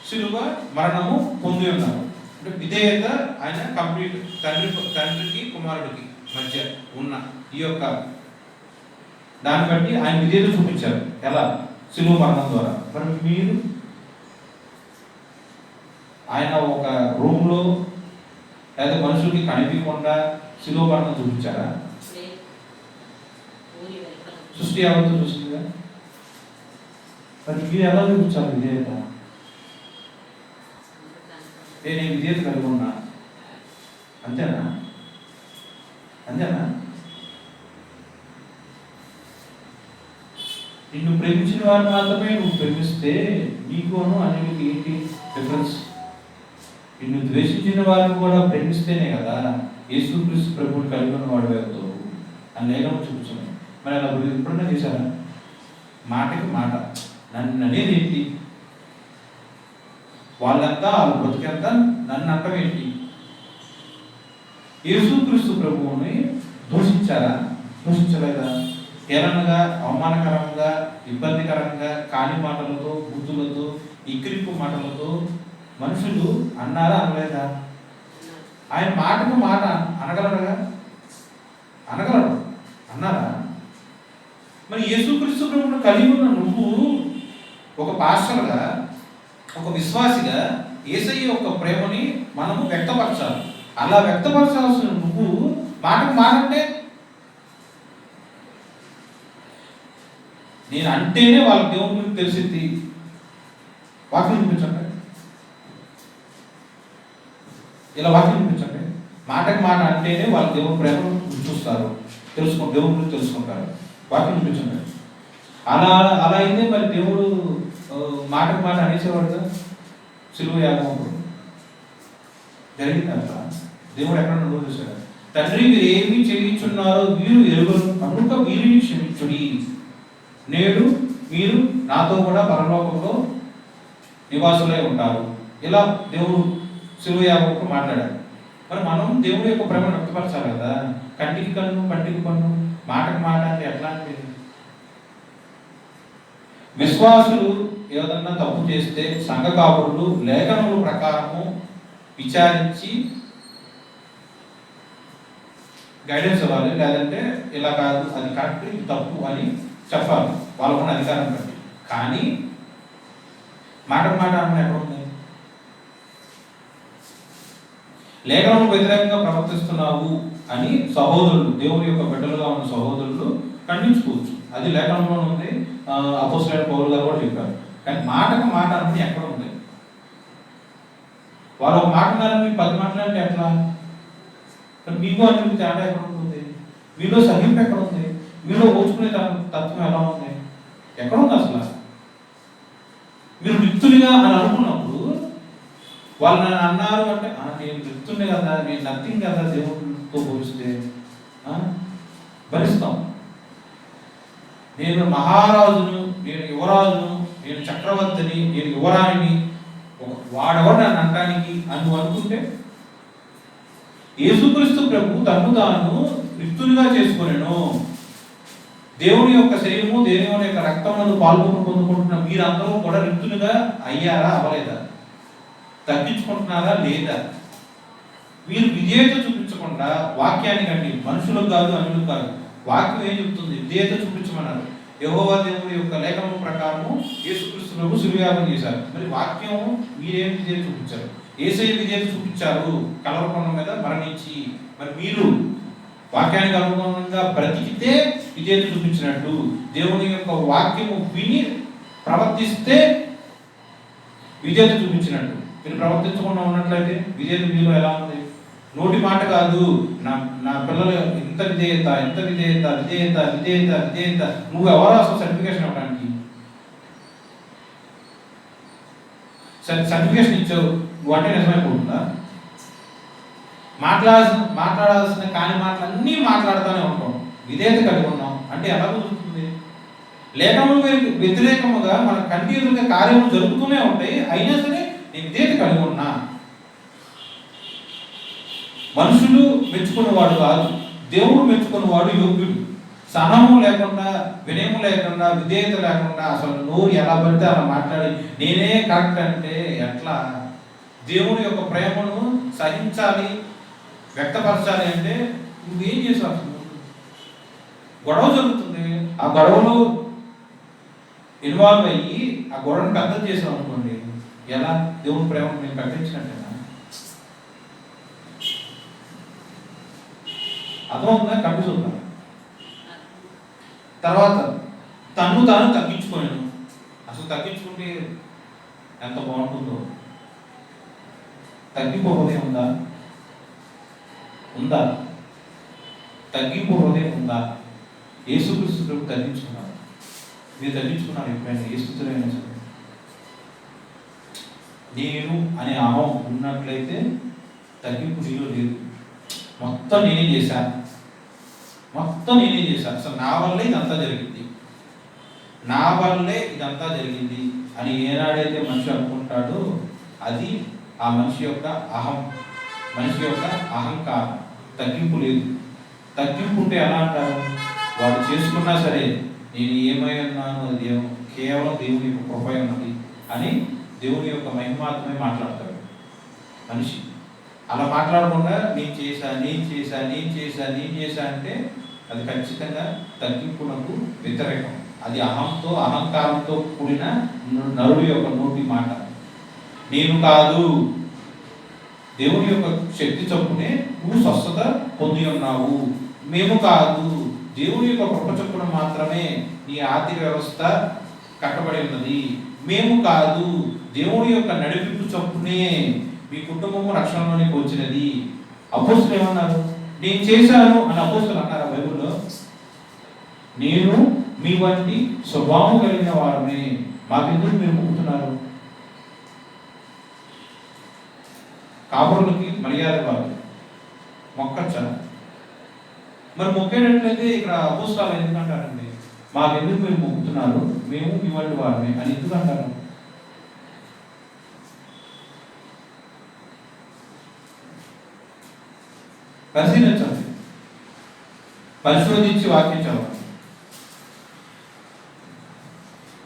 సిలువ మరణము పొంది ఉన్నారు. అంటే విధేయత ఆయన కంప్లీట్. తండ్రికి కుమారుడికి మధ్య ఉన్న ఈ యొక్క దాన్ని బట్టి ఆయన విధేయత చూపించారు. ఎలా? సిలువ మరణం ద్వారా. మరి మీరు ఆయన ఒక రూమ్లో లేదా మనుషులకి కనిపించకుండా సిలువ మరణం చూపించారా? సృష్టి ఎవరితో చూసిందిగా? మరి మీరు ఎలా చూపించాలి విధేయత? నేను విధేయత కలిగి ఉన్నా, అంతేనా? అంతేనా? నిన్ను ప్రేమించిన వారు మాత్రమే నువ్వు ప్రేమిస్తే నీకును అన్నిటికీ ఏంటి డిఫరెన్స్? నిన్ను ద్వేషించిన వారిని కూడా ప్రేమిస్తేనే కదా యేసుక్రీస్తు ప్రభువుని కలిగి ఉన్న వాడు అవుతావు అని లేఖనం చూపించాను. మరి అలా ఎప్పుడన్నా చేశారా? మాటకి మాట. నన్ను అనేది ఏంటి? వాళ్ళంతా వాళ్ళు బ్రతికంతా నన్ను అంటం ఏంటి? యేసుక్రీస్తు ప్రభువుని దూషించారా? దూషించలేదా? హేళనగా, అవమానకరంగా, ఇబ్బందికరంగా, కాని మాటలతో, బుద్ధులతో, ఇక్కిరింపు మాటలతో మనుషులు అన్నారా? అనలేదా? ఆయన మాటకు మాట అనగలడుగా? అనగలడు. అన్నారా? మరి యేసుక్రీస్తు ప్రభువును కలిగి ఉన్న నువ్వు ఒక పాస్టర్గా, ఒక విశ్వాసిగా యేసయ్య యొక్క ప్రేమని మనము వ్యక్తపరచాలి. అలా వ్యక్తపరచాల్సిన నువ్వు మాటకు మాట అంటే నేను అంటేనే వాళ్ళ దేవుని గురించి తెలిసింది. వాక్యం చూపించండి, ఇలా వాక్యం చూపించండి. మాటకు మాట అంటేనే వాళ్ళ దేవుని ప్రేమను చూస్తారు, దేవుని గురించి తెలుసుకుంటారు. వాక్యం చూపించండి. అలా అలా అయితే మరి దేవుడు మాటకు మాట అనేసేవాడుగా సిలువ యాగం జరిగింది. అట్లా దేవుడు ఎక్కడ నువ్వు చూశాడు. తండ్రి మీరు ఏమి చేయించున్నారో వీరు ఎరుగరు కనుక వీరిని క్షమించుడి. నేడు మీరు నాతో కూడా పరలోకంలో నివాసులై ఉంటారు. ఇలా దేవుడు సిలువ యాగంతో మాట్లాడాడు. మరి మనం దేవుడి యొక్క ప్రేమను వ్యక్తపరచాలి కదా. కంటికి కన్ను, కంటికి పన్ను, మాటకు మాట అంటే ఎట్లాంటిది? విశ్వాసులు ఏదన్నా తప్పు చేస్తే సంఘ కాపురులు లేఖనముల ప్రకారము విచారించి గైడెన్స్ ఇవ్వాలి. లేదంటే ఇలా కాదు, అది కరెక్ట్, ఇది తప్పు అని చెప్పాలి వాళ్ళకున్న అధికారం బట్టి. కానీ మాటకు మాట అన్న ఎక్కడ ఉంది? లేఖనములకు వ్యతిరేకంగా ప్రవర్తిస్తున్నావు అని సహోదరులు, దేవుని యొక్క బిడ్డలుగా ఉన్న సహోదరులు ఖండించుకోవచ్చు. అది లేఖనంలో ఉంది. అపోస్తలుడైన పౌలు గారు కూడా చెప్పారు. కానీ మాటకు మాట అన్నది ఎక్కడ ఉంది? వాళ్ళు ఒక మాట అన్నారని 10 మాటలంటే ఎట్లా? మీకు అన్ని తేడా ఎక్కడ ఉంటుంది? మీలో సహింపు ఎక్కడ ఉంది? మీలో ఓచుకునే తత్వం ఎలా ఉంది? ఎక్కడ ఉంది అసలు? మీరు రిక్తునిగా అని అనుకున్నప్పుడు వాళ్ళు నన్ను అన్నారు అంటే నేను రిక్తుని కదా, నేను నథింగ్ కదా దేవుడితో పోలిస్తే భరిస్తాం. నేను మహారాజును, నేను యువరాజును, నేను చక్రవర్తిని, నేను యువరాణిని, వాడెవరు నన్ను అనడానికి అని నువ్వు అనుకుంటే, యేసుక్రీస్తు ప్రభు తను తాను రిక్తునిగా చేసుకునేను. దేవుని యొక్క శరీరము, దేవుని యొక్క రక్తములను పొందుకుంటున్న మీరందరూ కూడా రిక్తునిగా అయ్యారా, అవ్వలేదా? తగ్గించుకుంటున్నారా లేదా? మీరు విధేయత చూపించకుండా వాక్యాన్ని కండి, మనుషులకు కాదు, అన్యులకు కాదు, వాక్యం ఏం చెప్తుంది? విధేయత చూపించమన్నారు. యెహోవా దేవుని యొక్క లేఖనం ప్రకారము యేసుక్రీస్తు ప్రభు శిలువయాగం చేశారు. మరి వాక్యం మీరేం విధేయత చూపించారు? యేసయ్య విధేయత చూపించారు కలవకొండ మీద మరణించి. మరి మీరు వాక్యానికి అనుగుణంగా బ్రతికితే విధేయత చూపించినట్టు, దేవుని యొక్క వాక్యము విని ప్రవర్తిస్తే విధేయత చూపించినట్టు. మీరు ప్రవర్తించకుండా ఉన్నట్లయితే విధేయత మీలో ఎలా ఉంది? నోటి మాట కాదు, నా పిల్లలు ఇంత విధేయత, ఇంత విధేయత, విధేయత, విధేయత, విధేయత. నువ్వు ఎవరో అసలు సర్టిఫికేషన్ ఇవ్వడానికి? సర్టిఫికేషన్ ఇచ్చావు నువ్వు అంటే నిజమైపోతుందా? మాట్లాడాల్సిన కాని మాటలన్నీ మాట్లాడుతూనే ఉంటాం. విధేయత కలిగి ఉన్నాం అంటే ఎలా కుదురుతుంది? లేఖనము వ్యతిరేకముగా మన కంటి ఎదురుగా కార్యములు జరుగుతూనే ఉంటాయి. అయినా సరే నేను విధేయత కలిగి ఉన్నా. మనుషులు మెచ్చుకున్నవాడు కాదు, దేవుడు మెచ్చుకున్నవాడు యోగ్యుడు. సహనము లేకుండా, వినయము లేకుండా, విధేయత లేకుండా అసలు నోరు ఎలా పడితే అలా మాట్లాడి నేనే కరెక్ట్ అంటే ఎట్లా? దేవుని యొక్క ప్రేమను సహించాలి, వ్యక్తపరచాలి అంటే నువ్వేం చేసావు? గొడవ జరుగుతుంది, ఆ గొడవలో ఇన్వాల్వ్ అయ్యి ఆ గొడవను పెద్ద చేసావు అనుకోండి, ఎలా? దేవుని ప్రేమను నేను ప్రకటించినట్టేనా? అర్థమవుతుందా? కనిపిస్తుందా? తర్వాత తను తాను తగ్గించుకోలేను. అసలు తగ్గించుకుంటే ఎంత బాగుంటుందో. తగ్గింపు హృదయం ఉందా? ఉందా? తగ్గింపు హృదయం ఉందా? యేసుక్రీస్తు ప్రభు తగ్గించుకున్నారు. మీరు తగ్గించుకున్నారు ఎప్పుడైనా? ఏ స్థితిలో సరే నేను అనే అహం ఉన్నట్లయితే తగ్గింపు నీలో లేదు. మొత్తం నేనే చేశాను, మొత్తం నేనే చేశాను, అసలు నా వల్లే ఇదంతా జరిగింది, నా వల్లే ఇదంతా జరిగింది అని ఏనాడైతే మనిషి అనుకుంటాడో అది ఆ మనిషి యొక్క అహం, మనిషి యొక్క అహంకారం. తగ్గింపు లేదు. తగ్గింపు ఉంటే ఎలా అంటారు? వాడు చేసుకున్నా సరే నేను ఏమై ఉన్నాను, అది కేవలం దేవుని యొక్క కృప ఉన్నది అని దేవుని యొక్క మహిమాత్మే మాట్లాడతాడు మనిషి. అలా మాట్లాడకుండా నేను చేశా అంటే అది ఖచ్చితంగా తగ్గింపునకు వ్యతిరేకం. అది అహంకారంతో కూడిన నరుడి యొక్క నోటి మాట. నేను కాదు, దేవుని యొక్క శక్తి చొప్పునే నువ్వు స్వస్థత పొంది ఉన్నావు. మేము కాదు, దేవుని యొక్క కృప చొప్పున మాత్రమే నీ ఆర్థిక వ్యవస్థ కట్టబడి ఉన్నది. మేము కాదు, దేవుని యొక్క నడిపింపు చొప్పునే మీ కుటుంబము రక్షణలోనికి వచ్చినది. అపోస్తులు ఏమన్నారు? నేను చేశాను అని అపోస్తులు అన్నారా బైబిల్లో? నేను మీ వంటి స్వభావం కలిగిన వారమే, మాకెందుకు మీరు మొక్కుతున్నారు? కాపురులకి మర్యాద కాదు, మొక్కచ్చా? మరి మొక్కేటట్లయితే ఇక్కడ అపోస్తులు ఎందుకు అంటారండి? మాకెందుకు మీరు మొక్కుతున్నారు, మేము మీ వంటి వారమే అని ఎందుకు అంటారు? పరిశీలించండి, పరిశోధించి వాక్యం చదవండి.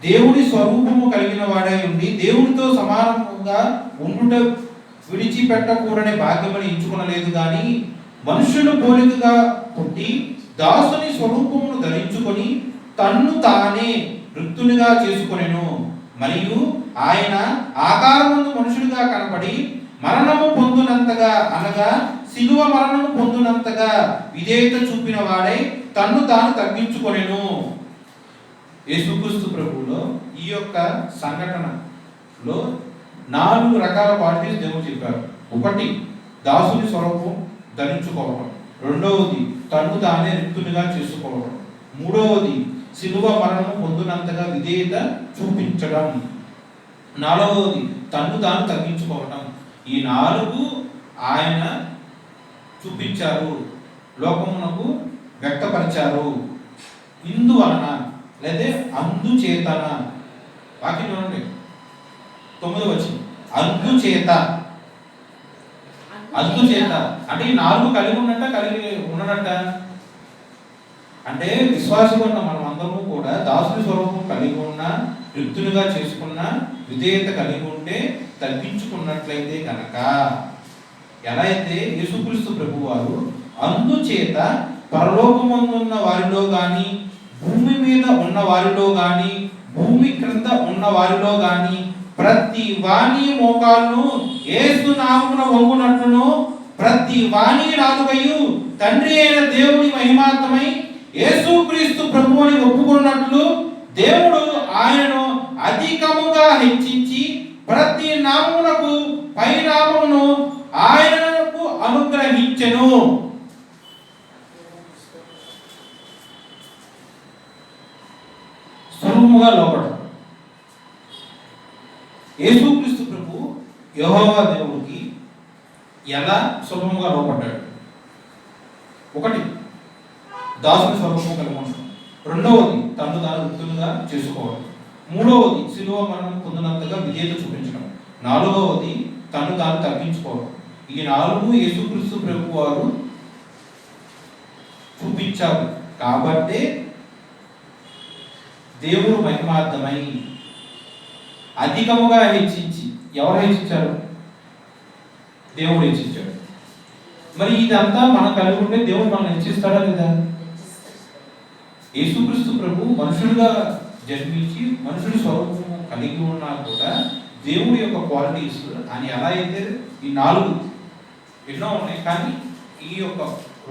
దేవుడి స్వరూపము కలిగిన వాడై ఉండి దేవుడితో సమానంగా ఉండుట విడిచిపెట్టకూడని భాగ్యమని ఎంచుకొనలేదు కానీ మనుషులు పోలికగా పుట్టి దాసుని స్వరూపమును ధరించుకొని తన్ను తానే రిక్తునిగా చేసుకొనెను. మరియు ఆయన ఆకారమందు మనుషుడిగా కనపడి మరణము పొందునంతగా, అనగా శిలువ మరణము పొందునంతగా విధేయత చూపిన వాడై తన్ను తాను తగ్గించుకొనెను. యేసుక్రీస్తు ప్రభువులో ఈ యొక్క సంఘటనలో 4 రకాల క్వాలిటీస్ దేవుడు చెప్పారు. ఒకటి, దాసుని స్వరూపం ధరించుకోవడం. రెండవది, తన్ను తానే రిక్తునిగా చేసుకోవడం. మూడవది, శిలువ మరణము పొందునంతగా విధేయత చూపించడం. నాలుగవది, తన్ను తాను తగ్గించుకోవడం. ఈ 4 ఆయన చూపించారు, లోకమునకు వ్యక్తపరిచారు. ఇందువలన లేదా అందుచేతన, వాక్యం చూడండి 9వ వచనం, అందుచేత అంటే ఈ 4 కలిగి ఉన్నట్ట అంటే విశ్వాసం ఉన్న మనం అందరము కూడా దాసుని స్వరూపం కలిగి ఉన్న, రిక్తునిగా చేసుకున్న, విధేయత కలిగి ఉంటే, తగ్గించుకున్నట్లయితే కనుక, ఎలా అయితే యేసుక్రీస్తు ప్రభు వారు అందుచేత పరలోకమందున్న వారిలో గాని, భూమి మీద ఉన్న వారిలో గాని, భూమి క్రింద ఉన్న వారిలో గాని ప్రతి వాణి మోకాలను యేసు నామమున వంగునట్లును ప్రతి వాణి రాలుగయు తండ్రి అయిన దేవుని మహిమార్థమై యేసుక్రీస్తు ప్రభువుని ఒప్పుకున్నట్లు దేవుడు ఆయనను అధికముగా హెచ్చించి ప్రతి నామమునకు పై నామమును ఆయనకు అనుగ్రహించెను. సులభముగా లోపడడం. యేసుక్రీస్తు ప్రభు యెహోవా దేవుడికి ఎలా సులభముగా లోపడ్డాడు? ఒకటి, దాసుని స్వరూపం కలిగి ఉండడం. రెండవది, తను తాను రిక్తునిగా చేసుకోవడం. మూడవది, శిలువ మరణం పొందినంతగా విధేయత చూపించడం. నాలుగవది, తను తాను తగ్గించుకోవడం. ఈ 4 యేసుక్రీస్తు ప్రభు వారు చూపించారు. కాబట్టి దేవుడు మహిమార్థమై అధికముగా హెచ్చించి, ఎవరు హెచ్చించారు? దేవుడు హెచ్చించాడు. మరి ఇదంతా మనం కలిగి ఉంటే దేవుడు మనం హెచ్చిస్తాడా లేదా? యేసుక్రీస్తు ప్రభు మనుషులుగా జన్మించి మనుషుడి స్వరూపము కలిగి ఉన్నా కూడా దేవుడి యొక్క క్వాలిటీస్ అని ఎలా అయితే ఈ 4 ఎన్నో ఉన్నాయి, కానీ ఈ యొక్క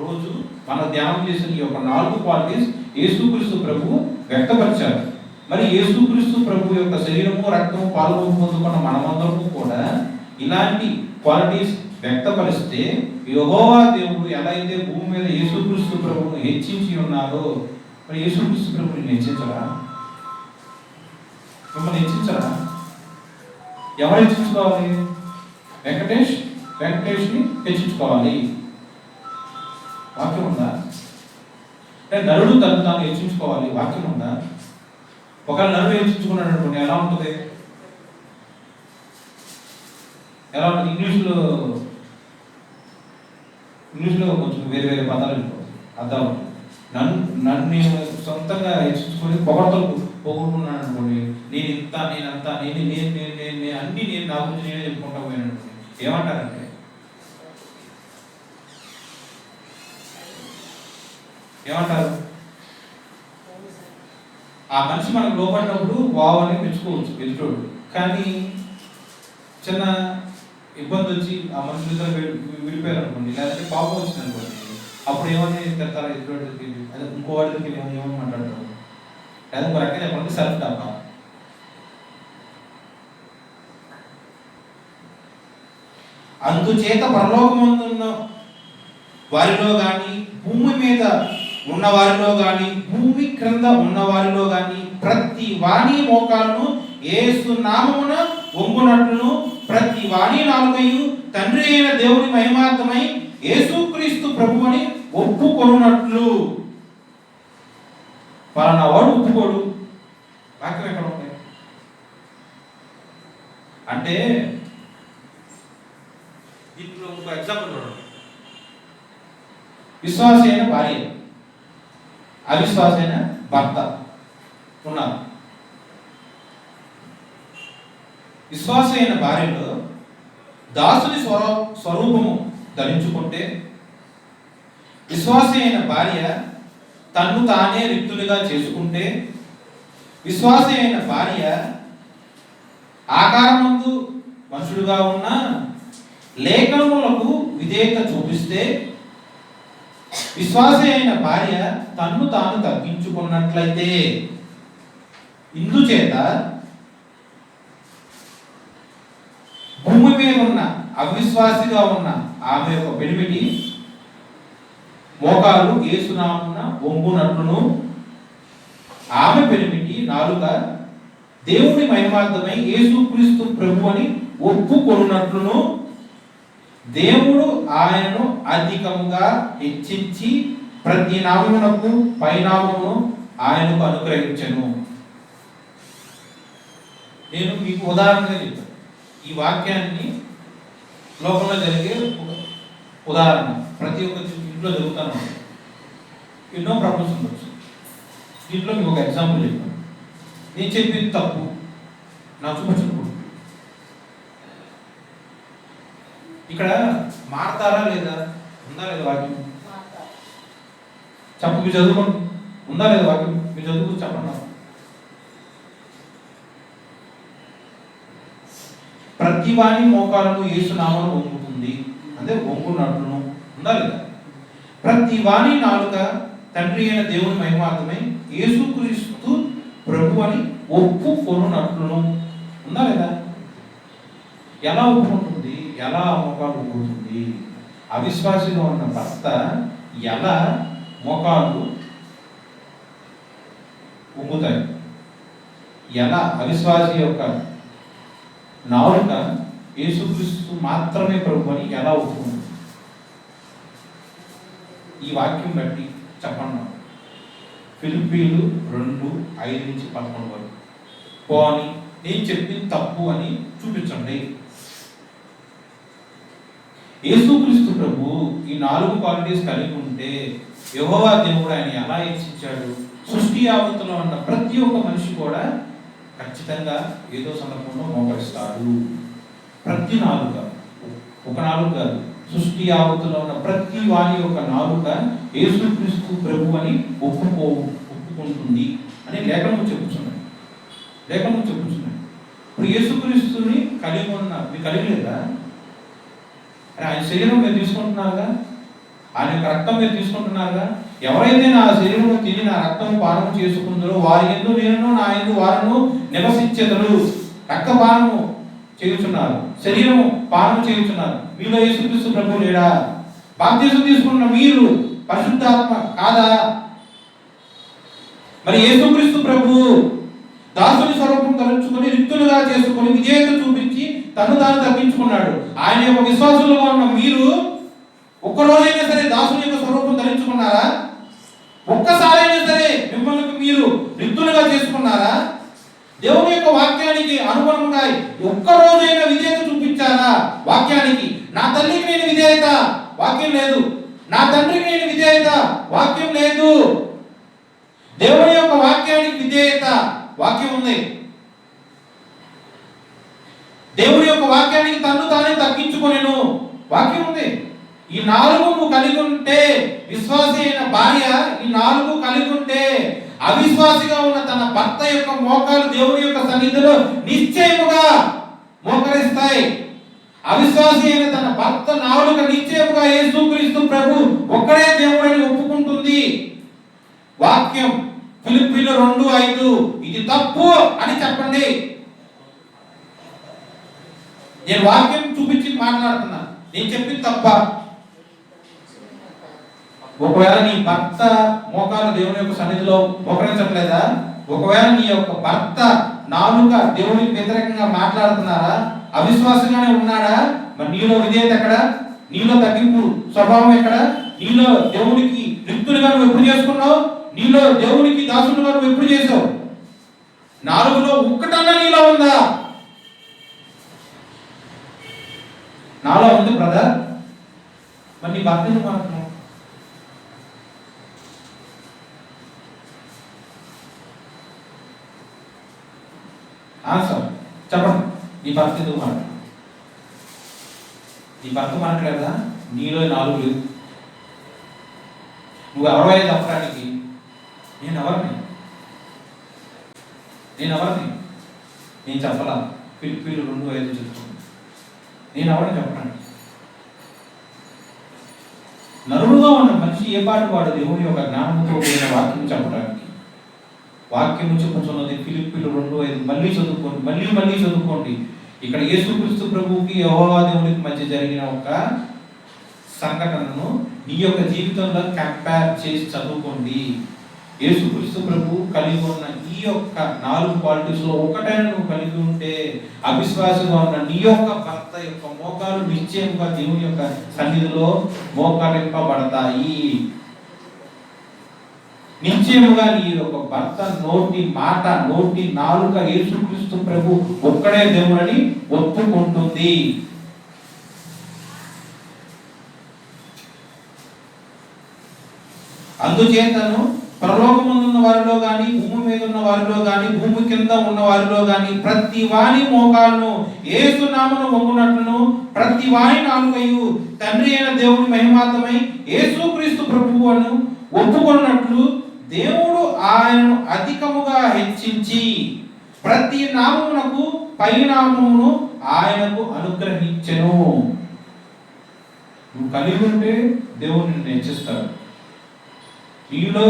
రోజు మనం ధ్యానం చేసిన ఈ యొక్క 4 క్వాలిటీస్ యేసుక్రీస్తు ప్రభు వ్యక్తపరిచారు. మరి యేసుక్రీస్తు ప్రభు యొక్క శరీరము, రక్తము, పాలు పొందుకున్న మనమందరము కూడా ఇలాంటి క్వాలిటీస్ వ్యక్తపరిస్తే యెహోవా దేవుడు ఎలా అయితే భూమి మీద యేసుక్రీస్తు ప్రభువును హెచ్చించి ఉన్నారో, మరి యేసుక్రీస్తు ప్రభువుని హెచ్చించరా? మిమ్మల్ని హెచ్చించరా? ఎవరు హెచ్చించుకోవాలి? వెంకటేష్ని హెచ్చించుకోవాలి. వాక్యం ఉందా? అంటే నరుడు తను తాను హెచ్చించుకోవాలి, వాక్యం ఉందా? ఒకవేళ నరుడు హెచ్చించుకున్నాడు అనుకోండి, ఎలా ఉంటుంది? ఎలా ఉంటుంది? ఇంగ్లీష్లో కొంచెం వేరే వేరే పదాలు అర్థం. నన్ను నేను సొంతంగా హెచ్చించుకొని పొగడతలు పోగొట్టుకున్నాను అనుకోండి, నేను ఇంత, నేనంతా, నేను అన్ని నేను నా గురించి నేనే చెప్పుకుంటా పోయాను అనుకోండి, ఏమంటారంటే ఏమంటారు? ఆ మనిషి మనకు లోపడినప్పుడు వావ్ అని మెచ్చుకోవచ్చు ఎదుటోడు. కానీ చిన్న ఇబ్బంది వచ్చి ఆ మనుషులు ఇద్దరు విడిపోయారు అనుకోండి, లేదంటే పాపం వచ్చింది అనుకోండి, అప్పుడు ఏమని తిడతారా ఎదుటోడికి? అదే ఇంకో వాడికి ఏమని మాట్లాడతారు? లేదా ఇంకో రకంగా చెప్పాలంటే సెల్ఫ్ టాక్. అందుచేత పరలోకమందున్న వారిలో కానీ, భూమి మీద ఉన్న వారిలో కానీ, భూమి క్రింద ఉన్న వారిలో కానీ ప్రతి వాణి మోకాలను యేసు నామమున వంగునట్లును, ప్రతి వాణి నాలుకయు తండ్రి అయిన దేవుని మహిమార్థమై యేసుక్రీస్తు ప్రభువని ఒప్పుకొనున్నట్లు. పలానా వాడు ఒప్పుకోడు. వాక్యం ఎక్కడ ఉంటాయి అంటే దీంట్లో ఇంకో ఎగ్జాంపుల్ చూడండి. విశ్వాస అయిన భార్య, అవిశ్వాస అయిన భర్త ఉన్నారు. విశ్వాస అయిన భార్యలో దాసుని స్వరూపము ధరించుకుంటే, విశ్వాస అయిన భార్య తన్ను తానే రిక్తులుగా చేసుకుంటే, విశ్వాస అయిన భార్య ఆకారమందు మనుషుడుగా ఉన్న లేఖనములకు విధేయత చూపిస్తే, విశ్వాస అయిన భార్య తన్ను తాను తగ్గించుకున్నట్లయితే, ఇందుచేత భూమి మీద ఉన్న అవిశ్వాసిగా ఉన్న ఆమె యొక్క పెనిమిటి మోకాలు యేసునామమున వంగునట్లును, ఆమె పెనిమిటి నాలుక దేవుని మహిమార్థమై యేసుక్రీస్తు ప్రభు అని ఒప్పుకొనున్నట్లును, దేవుడు ఆయనను అధికముగా హెచ్చించి ప్రతి నామమునకు పైనామమును ఆయనకు అనుగ్రహించెను. నేను మీకు ఉదాహరణగా చెప్తాను. ఈ వాక్యాన్ని లోకంలో జరిగే ఉదాహరణ ప్రతి ఒక్క ఇంట్లో జరుగుతాను. ఎన్నో ప్రాబ్లమ్స్ ఉండొచ్చు. దీంట్లో మీకు ఒక ఎగ్జాంపుల్ చెప్తాను. నేను చెప్పింది తప్పు, నా చూపించకూడదు. ఇక్కడ మారతారా లేదా? ఉందా లేదా వాక్యం? చెప్పు, మీరు చదువుకోండి. ఉందా లేదా వాక్యం? మీరు చదువుకు చెప్పండి. ప్రతి వాణి మోకాలను యేసునామమున వంగుతుంది, అంటే వంగునట్లును. ఉందా లేదా? ప్రతి వాణి నాలుక తండ్రి అయిన దేవుని మహిమార్థమై యేసుక్రీస్తు ప్రభు అని ఒప్పుకొనున్నట్లును. ఉందా లేదా? ఎలా ఒప్పుకుంటుంది? ఎలా మోకాలు వంగుతుంది? అవిశ్వాసిగా ఉన్న భర్త ఎలా మోకాలు వంగుతాయి? ఎలా అవిశ్వాసి యొక్క నాలుక యేసుక్రీస్తు మాత్రమే ప్రభు అని ఎలా ఒప్పుకుంటుంది? ఈ వాక్యం బట్టి చెప్పండి. ఫిలిప్పీలు 2:5-11 వరకు. పోని నేను చెప్పింది తప్పు అని చూపించండి. యేసుక్రీస్తు ప్రభు ఈ 4 క్వాలిటీస్ కలిగి ఉంటే యెహోవా దేవుడు ఆయన ఎలా హెచ్చించాడు? సృష్టి యావత్తులో ఉన్న ప్రతి ఒక్క మనిషి కూడా ఖచ్చితంగా ఏదో సందర్భంలో మోకరిస్తాడు. ప్రతి నాలుక, ఒక నాలుక కాదు, సృష్టి యావత్తులో ఉన్న ప్రతి వాని యొక్క నాలుక యేసుక్రీస్తు ప్రభు అని ఒప్పుకుంటుంది అని లేఖనము చెప్పుచున్నాయి. ఇప్పుడు యేసుక్రీస్తుని కలిగి ఉన్న మీరు కలిగి లేదా? ఆయన శరీరం మీరు తీసుకుంటున్నారుగా, ఆయన యొక్క రక్తం మీరు తీసుకుంటున్నారుగా. ఎవరైతే నా శరీరంలో తిని నా రక్తం పానము చేసుకుందరో వారి యందు నేను, నా యందు వారును నివసించెదరు. రక్త పానము చేయుచున్నారు, శరీరము పానము చేయుచున్నారు. మీలో యేసుక్రీస్తు ప్రభు లేడా? బాప్తిసం తీసుకున్న మీరు పరిశుద్ధాత్మ కాదా? మరి యేసుక్రీస్తు ప్రభు దాసుని స్వరూపం ధరించుకొని రిక్తులుగా చేసుకొని విధేయత చూపించి తను తాను తగ్గించుకున్నాడు. ఆయన యొక్క విశ్వాసులుగా ఉన్న మీరు ఒక్కరోజైనా సరే దాసుని యొక్క స్వరూపం ధరించుకున్నారా? ఒక్కసారైనా సరే మిమ్మల్ని మీరు రిక్తులుగా చేసుకున్నారా? దేవుని యొక్క వాక్యానికి అనుగుణంగా ఒక్కరోజైనా విధేయత చూపించారా? వాక్యానికి నా తల్లికి నేను విధేయత, వాక్యం లేదు. నా తండ్రికి నేను విధేయత, వాక్యం లేదు. దేవుని యొక్క వాక్యానికి విధేయత, వాక్యం ఉంది. దేవుని యొక్క వాక్యానికి తన్ను తానే తగ్గించుకొనెను, వాక్యం ఉంది. ఈ 4 నువ్వు కలిగి ఉంటే, విశ్వాసి అయిన భార్య ఈ 4 కలిగి ఉంటే, అవిశ్వాసిగా ఉన్న తన భర్త యొక్క మోకాలు దేవుని యొక్క సన్నిధిలో నిశ్చయముగా మోకరిస్తాయి. అవిశ్వాసి అయిన తన భర్త నాలుక నిశ్చయముగా యేసుక్రీస్తు ప్రభు ఒక్కడే దేవుడని ఒప్పుకుంటుంది. వాక్యం ఫిలిప్పీయులు 2:5 ఇది తప్పు అని చెప్పండి. నేను వాక్యం చూపించి మాట్లాడుతున్నా, నేను చెప్పింది తప్ప. ఒకవేళ నీ భర్త మోకాలు దేవుని యొక్క సన్నిధిలో మోకరించట్లేదా? ఒకవేళ నీ యొక్క భర్త నాలుక దేవునికి వ్యతిరేకంగా మాట్లాడుతున్నారా? అవిశ్వాసంగానే ఉన్నాడా? మరి నీలో విధేయత ఎక్కడ? నీలో తగ్గింపు స్వభావం ఎక్కడ? నీలో దేవునికి రిక్తులుగా నువ్వు ఎప్పుడు చేసుకున్నావు? నీలో దేవునికి దాసుడుగా నువ్వు ఎప్పుడు చేసావు? నాలుగులో ఒక్కటన్నా నీలో ఉందా? నాలో ఉంది బ్రదర్. మరి నీ భర్త ఎందుకు అంటున్నావు? ఆన్సర్ చెప్పండి. నీ భర్త ఎందుకు మాట్లాడు? నీ భర్త మాట్లాడదా? నీలో 4 లేవు. నువ్వు ఎవరైనా చెప్పడానికి నేను ఎవరిని నేను చెప్పలా. ఫిలిప్పీయులు 2:5 చెప్తుంది. నేను ఎవరిని చెప్పడానికి? నరుడుగా ఉన్న మనిషి ఏ పాటు వాడు దేవుని యొక్క జ్ఞానంతో కూడిన వాక్యం చెప్పడానికి. వాక్యం చెప్పుతున్నది ఫిలిప్పీయులు 2:5. మళ్ళీ చదువుకోండి. ఇక్కడ యేసుక్రీస్తు ప్రభువుకి యెహోవా దేవునికి మధ్య జరిగిన ఒక సంఘటనను నీ యొక్క జీవితంలో కంపేర్ చేసి చదువుకోండి. యేసుక్రీస్తు ప్రభు కలిగి ఉన్న ఈ యొక్క 4 క్వాలిటీస్ లో ఒకటైనా నువ్వు కలిగి ఉంటే, అవిశ్వాసంగా ఉన్న నీ యొక్క భర్త యొక్క మోకాలు నిశ్చయంగా దేవుని యొక్క సన్నిధిలో మోకరింపబడతాయి. నిశ్చయముగా నీ యొక్క భర్త నోటి మాట, నోటి నాలుక యేసుక్రీస్తు ప్రభు ఒక్కడే దేవుడని ఒప్పుకుంటుంది. అందుచేతను పరలోకమందున్న వారిలో గాని, భూమి మీద ఉన్న వారిలో గాని, భూమి కింద ఉన్న వారిలో గాని ప్రతి వాని మోకాలను యేసు నామమున వంగునట్లును, ప్రతి వాని నాలుకయు తండ్రి అయిన దేవుని మహిమార్థమై యేసుక్రీస్తు ప్రభువును ఒప్పుకున్నట్లు దేవుడు ఆయనను అధికముగా హెచ్చించి ప్రతి నామమునకు పై నామమును ఆయనకు అనుగ్రహించెను. నువ్వు కలిగి ఉంటే దేవుడు నిన్ను హెచ్చిస్తాడు. నీలో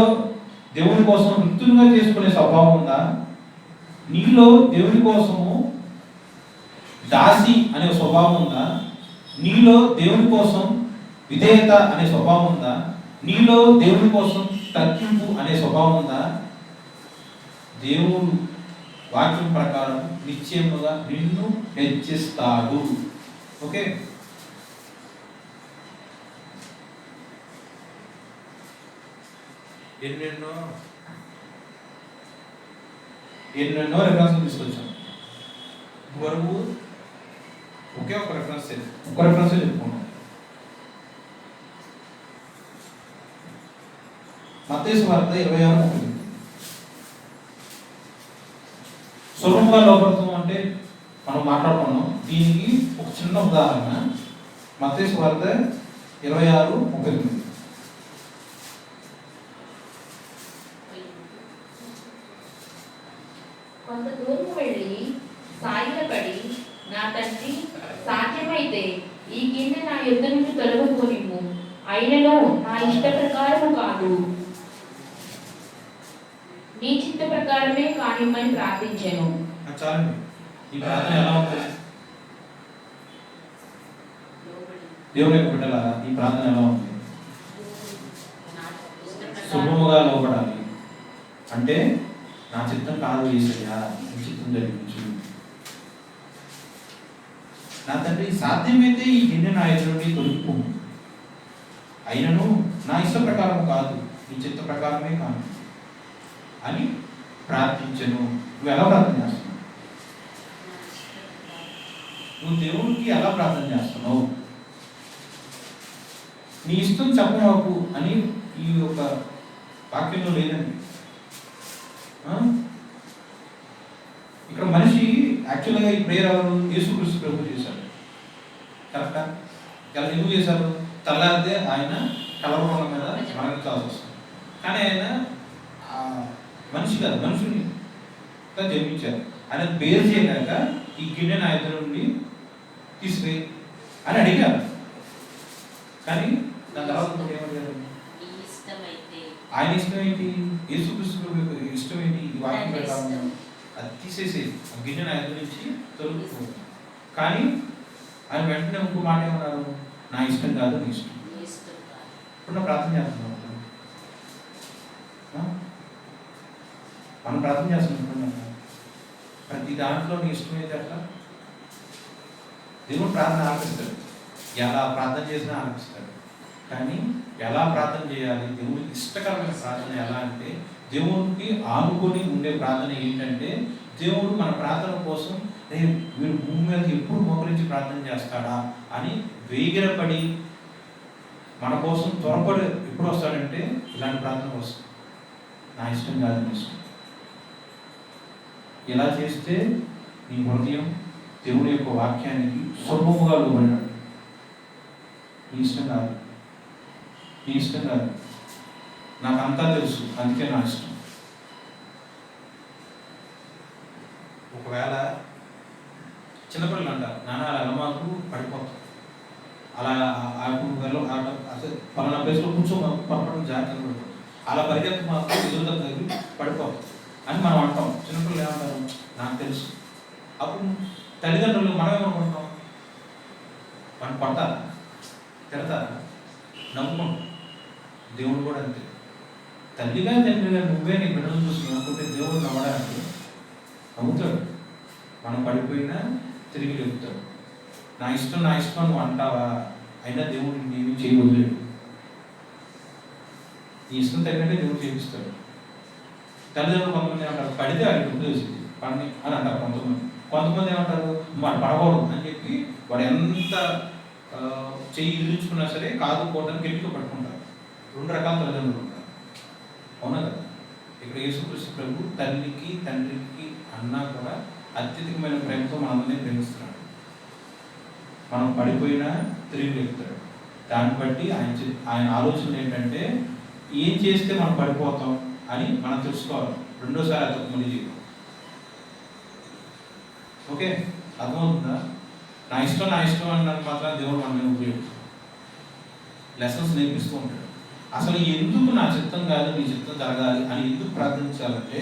దేవుని కోసం వృత్తులుగా చేసుకునే స్వభావం ఉందా? నీలో దేవుని కోసము దాసి అనే స్వభావం ఉందా? నీలో దేవుని కోసం విధేయత అనే స్వభావం ఉందా? నీలో దేవుని కోసం తగ్గింపు అనే స్వభావం ఉందా? దేవుడు వాక్యం ప్రకారం నిశ్చయముగా నిన్ను హెచ్చిస్తాడు. ఓకే, ఎన్నెన్నో రెఫరెన్స్ తీసుకొచ్చాం. వరకు ఒకే ఒక రెఫరెన్స్ చెప్పుకున్నాం. మత్తయి సువార్త 26:30. సులభంగా లోపడతాం అంటే మనం మాట్లాడుకున్నాం. దీనికి ఒక చిన్న ఉదాహరణ మత్తయి సువార్త 26:30. కొంత దూరం వెళ్ళి సాగిలపడి, నా తండ్రి, సాధ్యమైతే ఈ గిన్నె నా యుద్ధ నుండి తొలగిపోనిమ్ము, అయినను నా ఇష్ట ప్రకారము కాదు, నీ చిత్త ప్రకారమే కానిమ్మని ప్రార్థించెను. చాలండి. ఈ ప్రార్థన ఎలా ఉంటుంది? దేవుని యొక్క బిడ్డలారా, ఈ ప్రార్థన ఎలా ఉంది? సులభముగా లోపడాలి అంటే నా చిత్తం కాదు యేసయ్యా, నీ చిత్తం జరిగించు. నా తండ్రి, సాధ్యమైతే ఈ గిన్నె నా ఎదురు నుండి తొలగిపో, అయినను నా ఇష్ట ప్రకారం కాదు, నీ చిత్త ప్రకారమే కాదు అని ప్రార్థించను. నువ్వు ఎలా ప్రార్థన చేస్తున్నావు? నువ్వు దేవుడికి ఎలా ప్రార్థన చేస్తున్నావు? నీ ఇష్టం చెప్పమాకు అని ఈ యొక్క వాక్యంలో లేదండి. ఇక్కడ మనిషి యాక్చువల్గా ఈ ప్రేయర్ ఎవరు? యేసుక్రీస్తు ప్రభు చేశారు. కరెక్టా? ఎలా ఎందుకు చేశారు? తెల్లారితే ఆయన కలవరం మీద మరణించాల్సి వస్తుంది. కానీ ఆయన మనిషి కాదు, మనుషుని జన్మించారు. ఆయన పేరు చేయలేక ఈ గిన్నె నా ఎదురు నుండి తీసివేయి అని అడిగారు. కానీ దాని తర్వాత ఏమడిగారు? ఆయన ఇష్టం ఏంటి? యేసుక్రీస్తు ఇష్టం ఏంటి? ఈ వాక్యం పెట్టాలి, అది తీసేసి ఆ గిన్నె నా ఎదురు నుంచి తొలగిపో. కానీ ఆయన వెంటనే ఇంకో మాట ఏమన్నారు? నా ఇష్టం కాదు, నీ ఇష్టం. ఇప్పుడు ప్రార్థన చేస్తున్నాం, మనం ప్రార్థన చేస్తున్నాం. ప్రతి దాంట్లో నీ ఇష్టం ఏంటి? అట్లా దేవుడు ప్రార్థన ఆలపిస్తాడు, ఎలా ప్రార్థన చేసినా ఆలపిస్తాడు. కానీ ఎలా ప్రార్థన చేయాలి? దేవుడికి ఇష్టకరమైన ప్రార్థన ఎలా అంటే, దేవుడికి ఆనుకొని ఉండే ప్రార్థన ఏంటంటే, దేవుడు మన ప్రార్థన కోసం వీడు భూమి మీద ఎప్పుడు మోకరించి ప్రార్థన చేస్తాడా అని వేగిరపడి మన కోసం త్వరపడి ఎప్పుడు వస్తాడంటే ఇలాంటి ప్రార్థన కోసం. నా ఇష్టం కాదు, నీ ఇష్టం. ఇలా చేస్తే నీ హృదయం దేవుడి యొక్క వాక్యానికి సులభముగా లోబడినాడు. నీ ఇష్టం కాదు, నీ ఇష్టం కాదు, నాకంతా తెలుసు, అందుకే నా ఇష్టం. ఒకవేళ చిన్నపిల్లలు అంటారు, నాన్న అలా మాకు పడిపోతాం, అలా పలానా ప్లేస్లో కూర్చోమాకు, పడపడం జాగ్రత్తగా పడిపోతాం, అలా పరిగెత్తి మాకు ఎదురుగా తగిలి పడిపోతాం అని మనం అంటాం. చిన్నపిల్లలు ఏమంటారు? నాకు తెలుసు. అప్పుడు తల్లిదండ్రులు మనం ఏమనుకుంటాం? మనం కొడతారా, తిడతారా, నమ్ముకుంటాం. దేవుడు కూడా అంతే. తల్లిగా తండ్రిగా నువ్వే నీ బిడ్డలు చూసుకుని అనుకుంటే దేవుడు నమ్మడానికి నమ్ముతాడు. మనం పడిపోయినా తిరిగి లేపుతాడు. నా ఇష్టం నా ఇష్టం నువ్వు అంటావా? అయినా దేవుడు నేను చేయవలేడు. నీ ఇష్టం తగినట్టే దేవుడు చేపిస్తాడు. తల్లిదండ్రులు కొంతమంది ఏమంటారు? పడితే వాడికి ముందు వచ్చింది పడిని అని అంటారు. కొంతమంది ఏమంటారు? వాడు పడకూడదు అని చెప్పి వాడు ఎంత చెయ్యి ఇల్లుచుకున్నా సరే కాదు కోటని గట్టిగా పట్టుకుంటారు. రెండు రకాల తల్లిదండ్రులు ఉంటారు, అవునా కదా? ఇక్కడ యేసుక్రీస్తు ప్రభు తల్లికి తండ్రికి అన్నా కూడా అత్యధికమైన ప్రేమతో మనందరినీ ప్రేమిస్తున్నాడు. మనం పడిపోయినా తిరిగి లేపుతాడు. దాన్ని బట్టి ఆయన ఆలోచన ఏంటంటే, ఏం చేస్తే మనం పడిపోతాం అని మనం తెలుసుకోవాలి. రెండోసారి అతను మళ్ళీ చేయడం. ఓకే, అర్థమవుతుందా? నా ఇష్టం అన్నది మాత్రం దేవుడు మనల్ని ఉపయోగిస్తాడు, లెసన్స్ నేర్పిస్తూ ఉంటాడు. అసలు ఎందుకు నా చిత్తం కాదు నీ చిత్తం జరగాలి అని ఎందుకు ప్రార్థించాలంటే,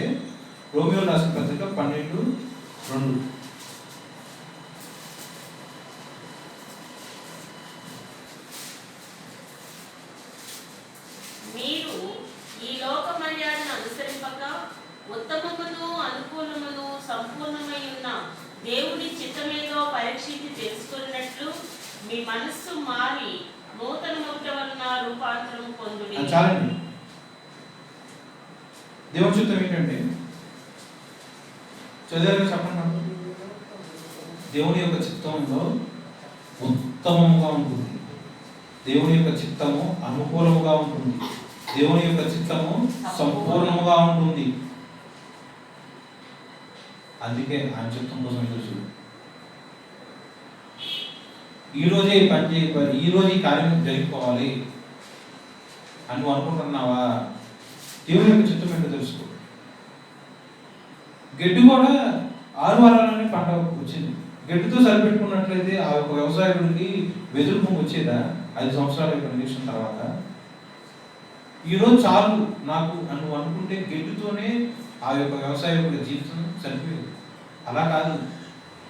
రోమియో రాసిన పత్రిక 12:2 మీరు ఈ లోక మర్యాదను అనుసరింపక ఉత్తమమును అనుకూలమును సంపూర్ణమై ఉన్న దేవుని చిత్తమేదో పరీక్షించి తెలుసుకున్నట్లు మీ మనస్సు మారి నూతన ముద్ర వలన రూపాంతరం పొందుడి. చాలండి. దేవుని చిత్తం ఏంటంటే చదివారు చెప్పండి. దేవుని యొక్క చిత్తంలో ఉత్తమముగా ఉంటుంది, దేవుని యొక్క చిత్తము అనుకూలముగా ఉంటుంది, దేవుని యొక్క చిత్తము సంపూర్ణముగా ఉంటుంది. అందుకే ఆయన చిత్తం కోసం ఎదురు. ఈరోజే ఈ పని చేయకపోయి ఈరోజు ఈ కార్యం జరిగిపోవాలి అని నువ్వు అనుకుంటున్నావా? దేవుని యొక్క చిత్తం ఏంటో తెలుసుకో. గడ్డి కూడా 6 వారాలనే పంట వచ్చింది. గడ్డితో సరిపెట్టుకున్నట్లయితే ఆ యొక్క వ్యవసాయకుడికి వెదురు భూమి వచ్చేదా 5 సంవత్సరాల యొక్క నిరీక్షణ తర్వాత? ఈరోజు చాలు నాకు నువ్వు అనుకుంటే గడ్డితోనే ఆ యొక్క వ్యవసాయకుడి జీవితం సరిపోయేది. అలా కాదు.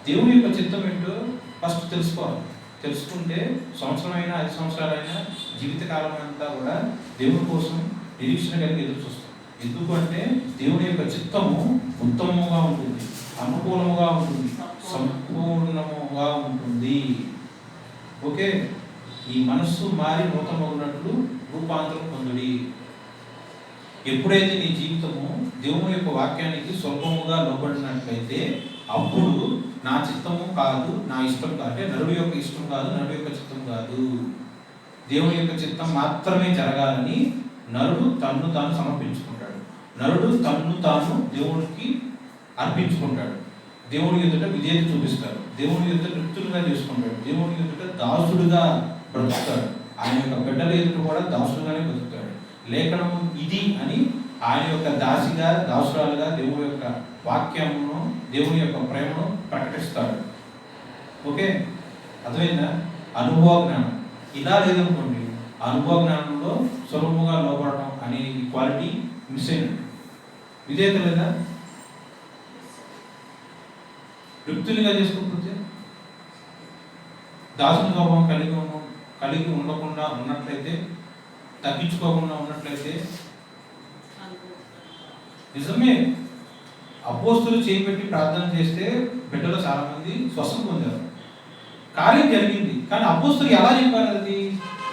దేవుని యొక్క చిత్తం ఏంటో ఫస్ట్ తెలుసుకోవాలి. తెలుసుకుంటే సంవత్సరమైనా 5 సంవత్సరాలైనా జీవితకాలం అంతా కూడా దేవుని కోసం నిరీక్షణ కలిగి ఎదురు చూస్తాం. ఎందుకు అంటే దేవుని యొక్క చిత్తము ఉత్తమముగా ఉంటుంది, అనుకూలముగా ఉంటుంది, సంపూర్ణముగా ఉంటుంది. ఓకే, ఈ మనస్సు మారి నూతనమగునట్లు రూపాంతరం పొందుడి. ఎప్పుడైతే నీ జీవితము దేవుని యొక్క వాక్యానికి స్వల్పముగా లోబడినట్లయితే అప్పుడు నా చిత్తము కాదు నా ఇష్టం కాదు, అంటే నరుడు యొక్క ఇష్టం కాదు, నరుడు యొక్క చిత్తం కాదు, దేవుని యొక్క చిత్తం మాత్రమే జరగాలని నరుడు తన్ను తాను సమర్పించుకుంటాడు. నరుడు తన్ను తాను దేవునికి అర్పించుకుంటాడు. దేవుని ఎదుట విధేయత చూపిస్తాడు, దేవుని ఎదుట నృత్యులుగా చేసుకుంటాడు, దేవుని ఎదుట దాసుడుగా బ్రతుకుతాడు. ఆయన యొక్క బిడ్డల ఎదుట కూడా దాసుడుగానే బతుకుతాడు. లేఖనం ఇది అని ఆయన యొక్క దాసిగా దాసురాలుగా దేవుడి యొక్క వాక్యమును దేవుని యొక్క ప్రేమను ప్రకటిస్తాడు. ఓకే, అర్థమైందా? అనుభవ జ్ఞానం ఇలా లేదనుకోండి, అనుభవ జ్ఞానంలో సులభముగా లోపడటం అనే క్వాలిటీ మిస్ అయినట్టు. విధేయత లేదా? వృత్తులుగా చేసుకుంటుంది దాసుని స్వభావం కలిగి ఉండకుండా ఉన్నట్లయితే, తగ్గించుకోకుండా ఉన్నట్లయితే, నిజమే అపోస్తులు చేపెట్టి ప్రార్థన చేస్తే బిడ్డలు చాలా మంది స్వస్థత పొందారు, కార్యం జరిగింది. కానీ అపోస్తులు ఎలా చెప్పారు? అది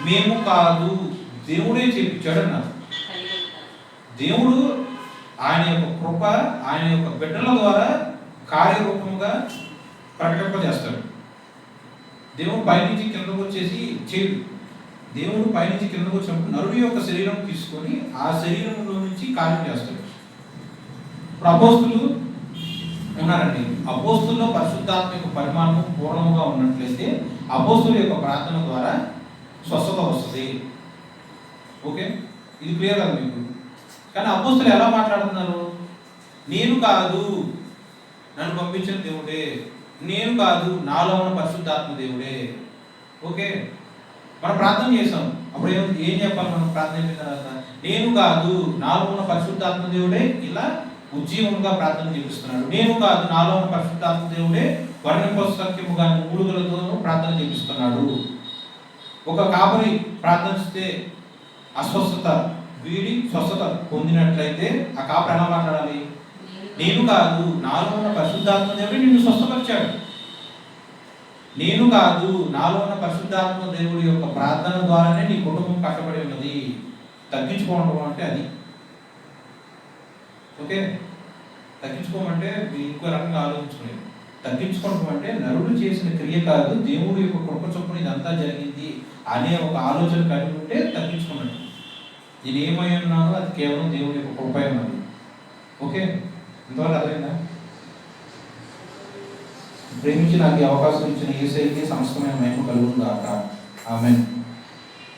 మేము కాదు, దేవుడే చెప్పించాడు అన్నారు. దేవుడు ఆయన యొక్క కృప ఆయన యొక్క బిడ్డల ద్వారా కార్యరూపంగా ప్రకటింపజేస్తాడు. దేవుడు పైనుంచి కిందకు వచ్చేసి చేయడు. దేవుడు పైనుంచి కిందకు వచ్చినప్పుడు నరుడి యొక్క శరీరం తీసుకొని ఆ శరీరంలో నుంచి కార్యం చేస్తాడు. ఇప్పుడు అపోస్తులు ఉన్నారండి, అపోస్తుల్లో పరిశుద్ధాత్మ యొక్క పరిమాణం పూర్ణముగా ఉన్నట్లయితే అపోస్తుల యొక్క ప్రార్థన ద్వారా స్వస్థత వస్తుంది. ఓకే, ఇది క్లియర్ కదా మీకు? కానీ అపోస్తులు ఎలా మాట్లాడుతున్నారు? నేను కాదు, నన్ను పంపించిన దేవుడే, నేను కాదు, నాలో ఉన్న పరిశుద్ధాత్మ దేవుడే. ఓకే, మనం ప్రార్థన చేసాం, అప్పుడు ఏం చెప్పాలి? మనం ప్రార్థన చేసిన తర్వాత నేను కాదు, నాలో ఉన్న పరిశుద్ధాత్మ దేవుడే ఇలా ఉజ్జీవంగా ప్రార్థన చేపిస్తున్నాడు. నేను కాదు, నాలో ఉన్న పరిశుద్ధాత్మ దేవుడే వర్ణింపసఖ్యముగా మూడుగలతోనూ ప్రార్థన చేపిస్తున్నాడు. ఒక కాపరి ప్రార్థిస్తే అస్వస్థత వీడి స్వస్థత పొందినట్లయితే ఆ కాపరి ఎలా మాట్లాడాలి? నేను కాదు, నాలో ఉన్న పరిశుద్ధాత్మ దేవుడే నిన్ను స్వస్థపరిచాడు. నేను కాదు, నాలో ఉన్న పరిశుద్ధాత్మ దేవుడి యొక్క ప్రార్థన ద్వారానే నీ కుటుంబం కట్టబడి ఉన్నది. తగ్గించుకోవడం అంటే అది. ఓకే, తగ్గించుకోమంటే ఇంకో రకంగా ఆలోచించుకునేది. తగ్గించుకోవడం అంటే నరుడు చేసిన క్రియ కాదు, దేవుడి యొక్క కృప చొప్పున ఇదంతా జరిగింది అనే ఒక ఆలోచన కలిగి ఉంటే తగ్గించుకున్నట్టు. నేను ఏమై ఉన్నానో అది కేవలం దేవుడి యొక్క కృప ఉన్నది. ఓకే, ఇంతవరకు అర్థమైందా? ప్రేమించి నాకు ఈ అవకాశం ఇచ్చిన యేసయ్యకి సమస్తమైన మహిమ కలుగును గాక. ఆమేన్.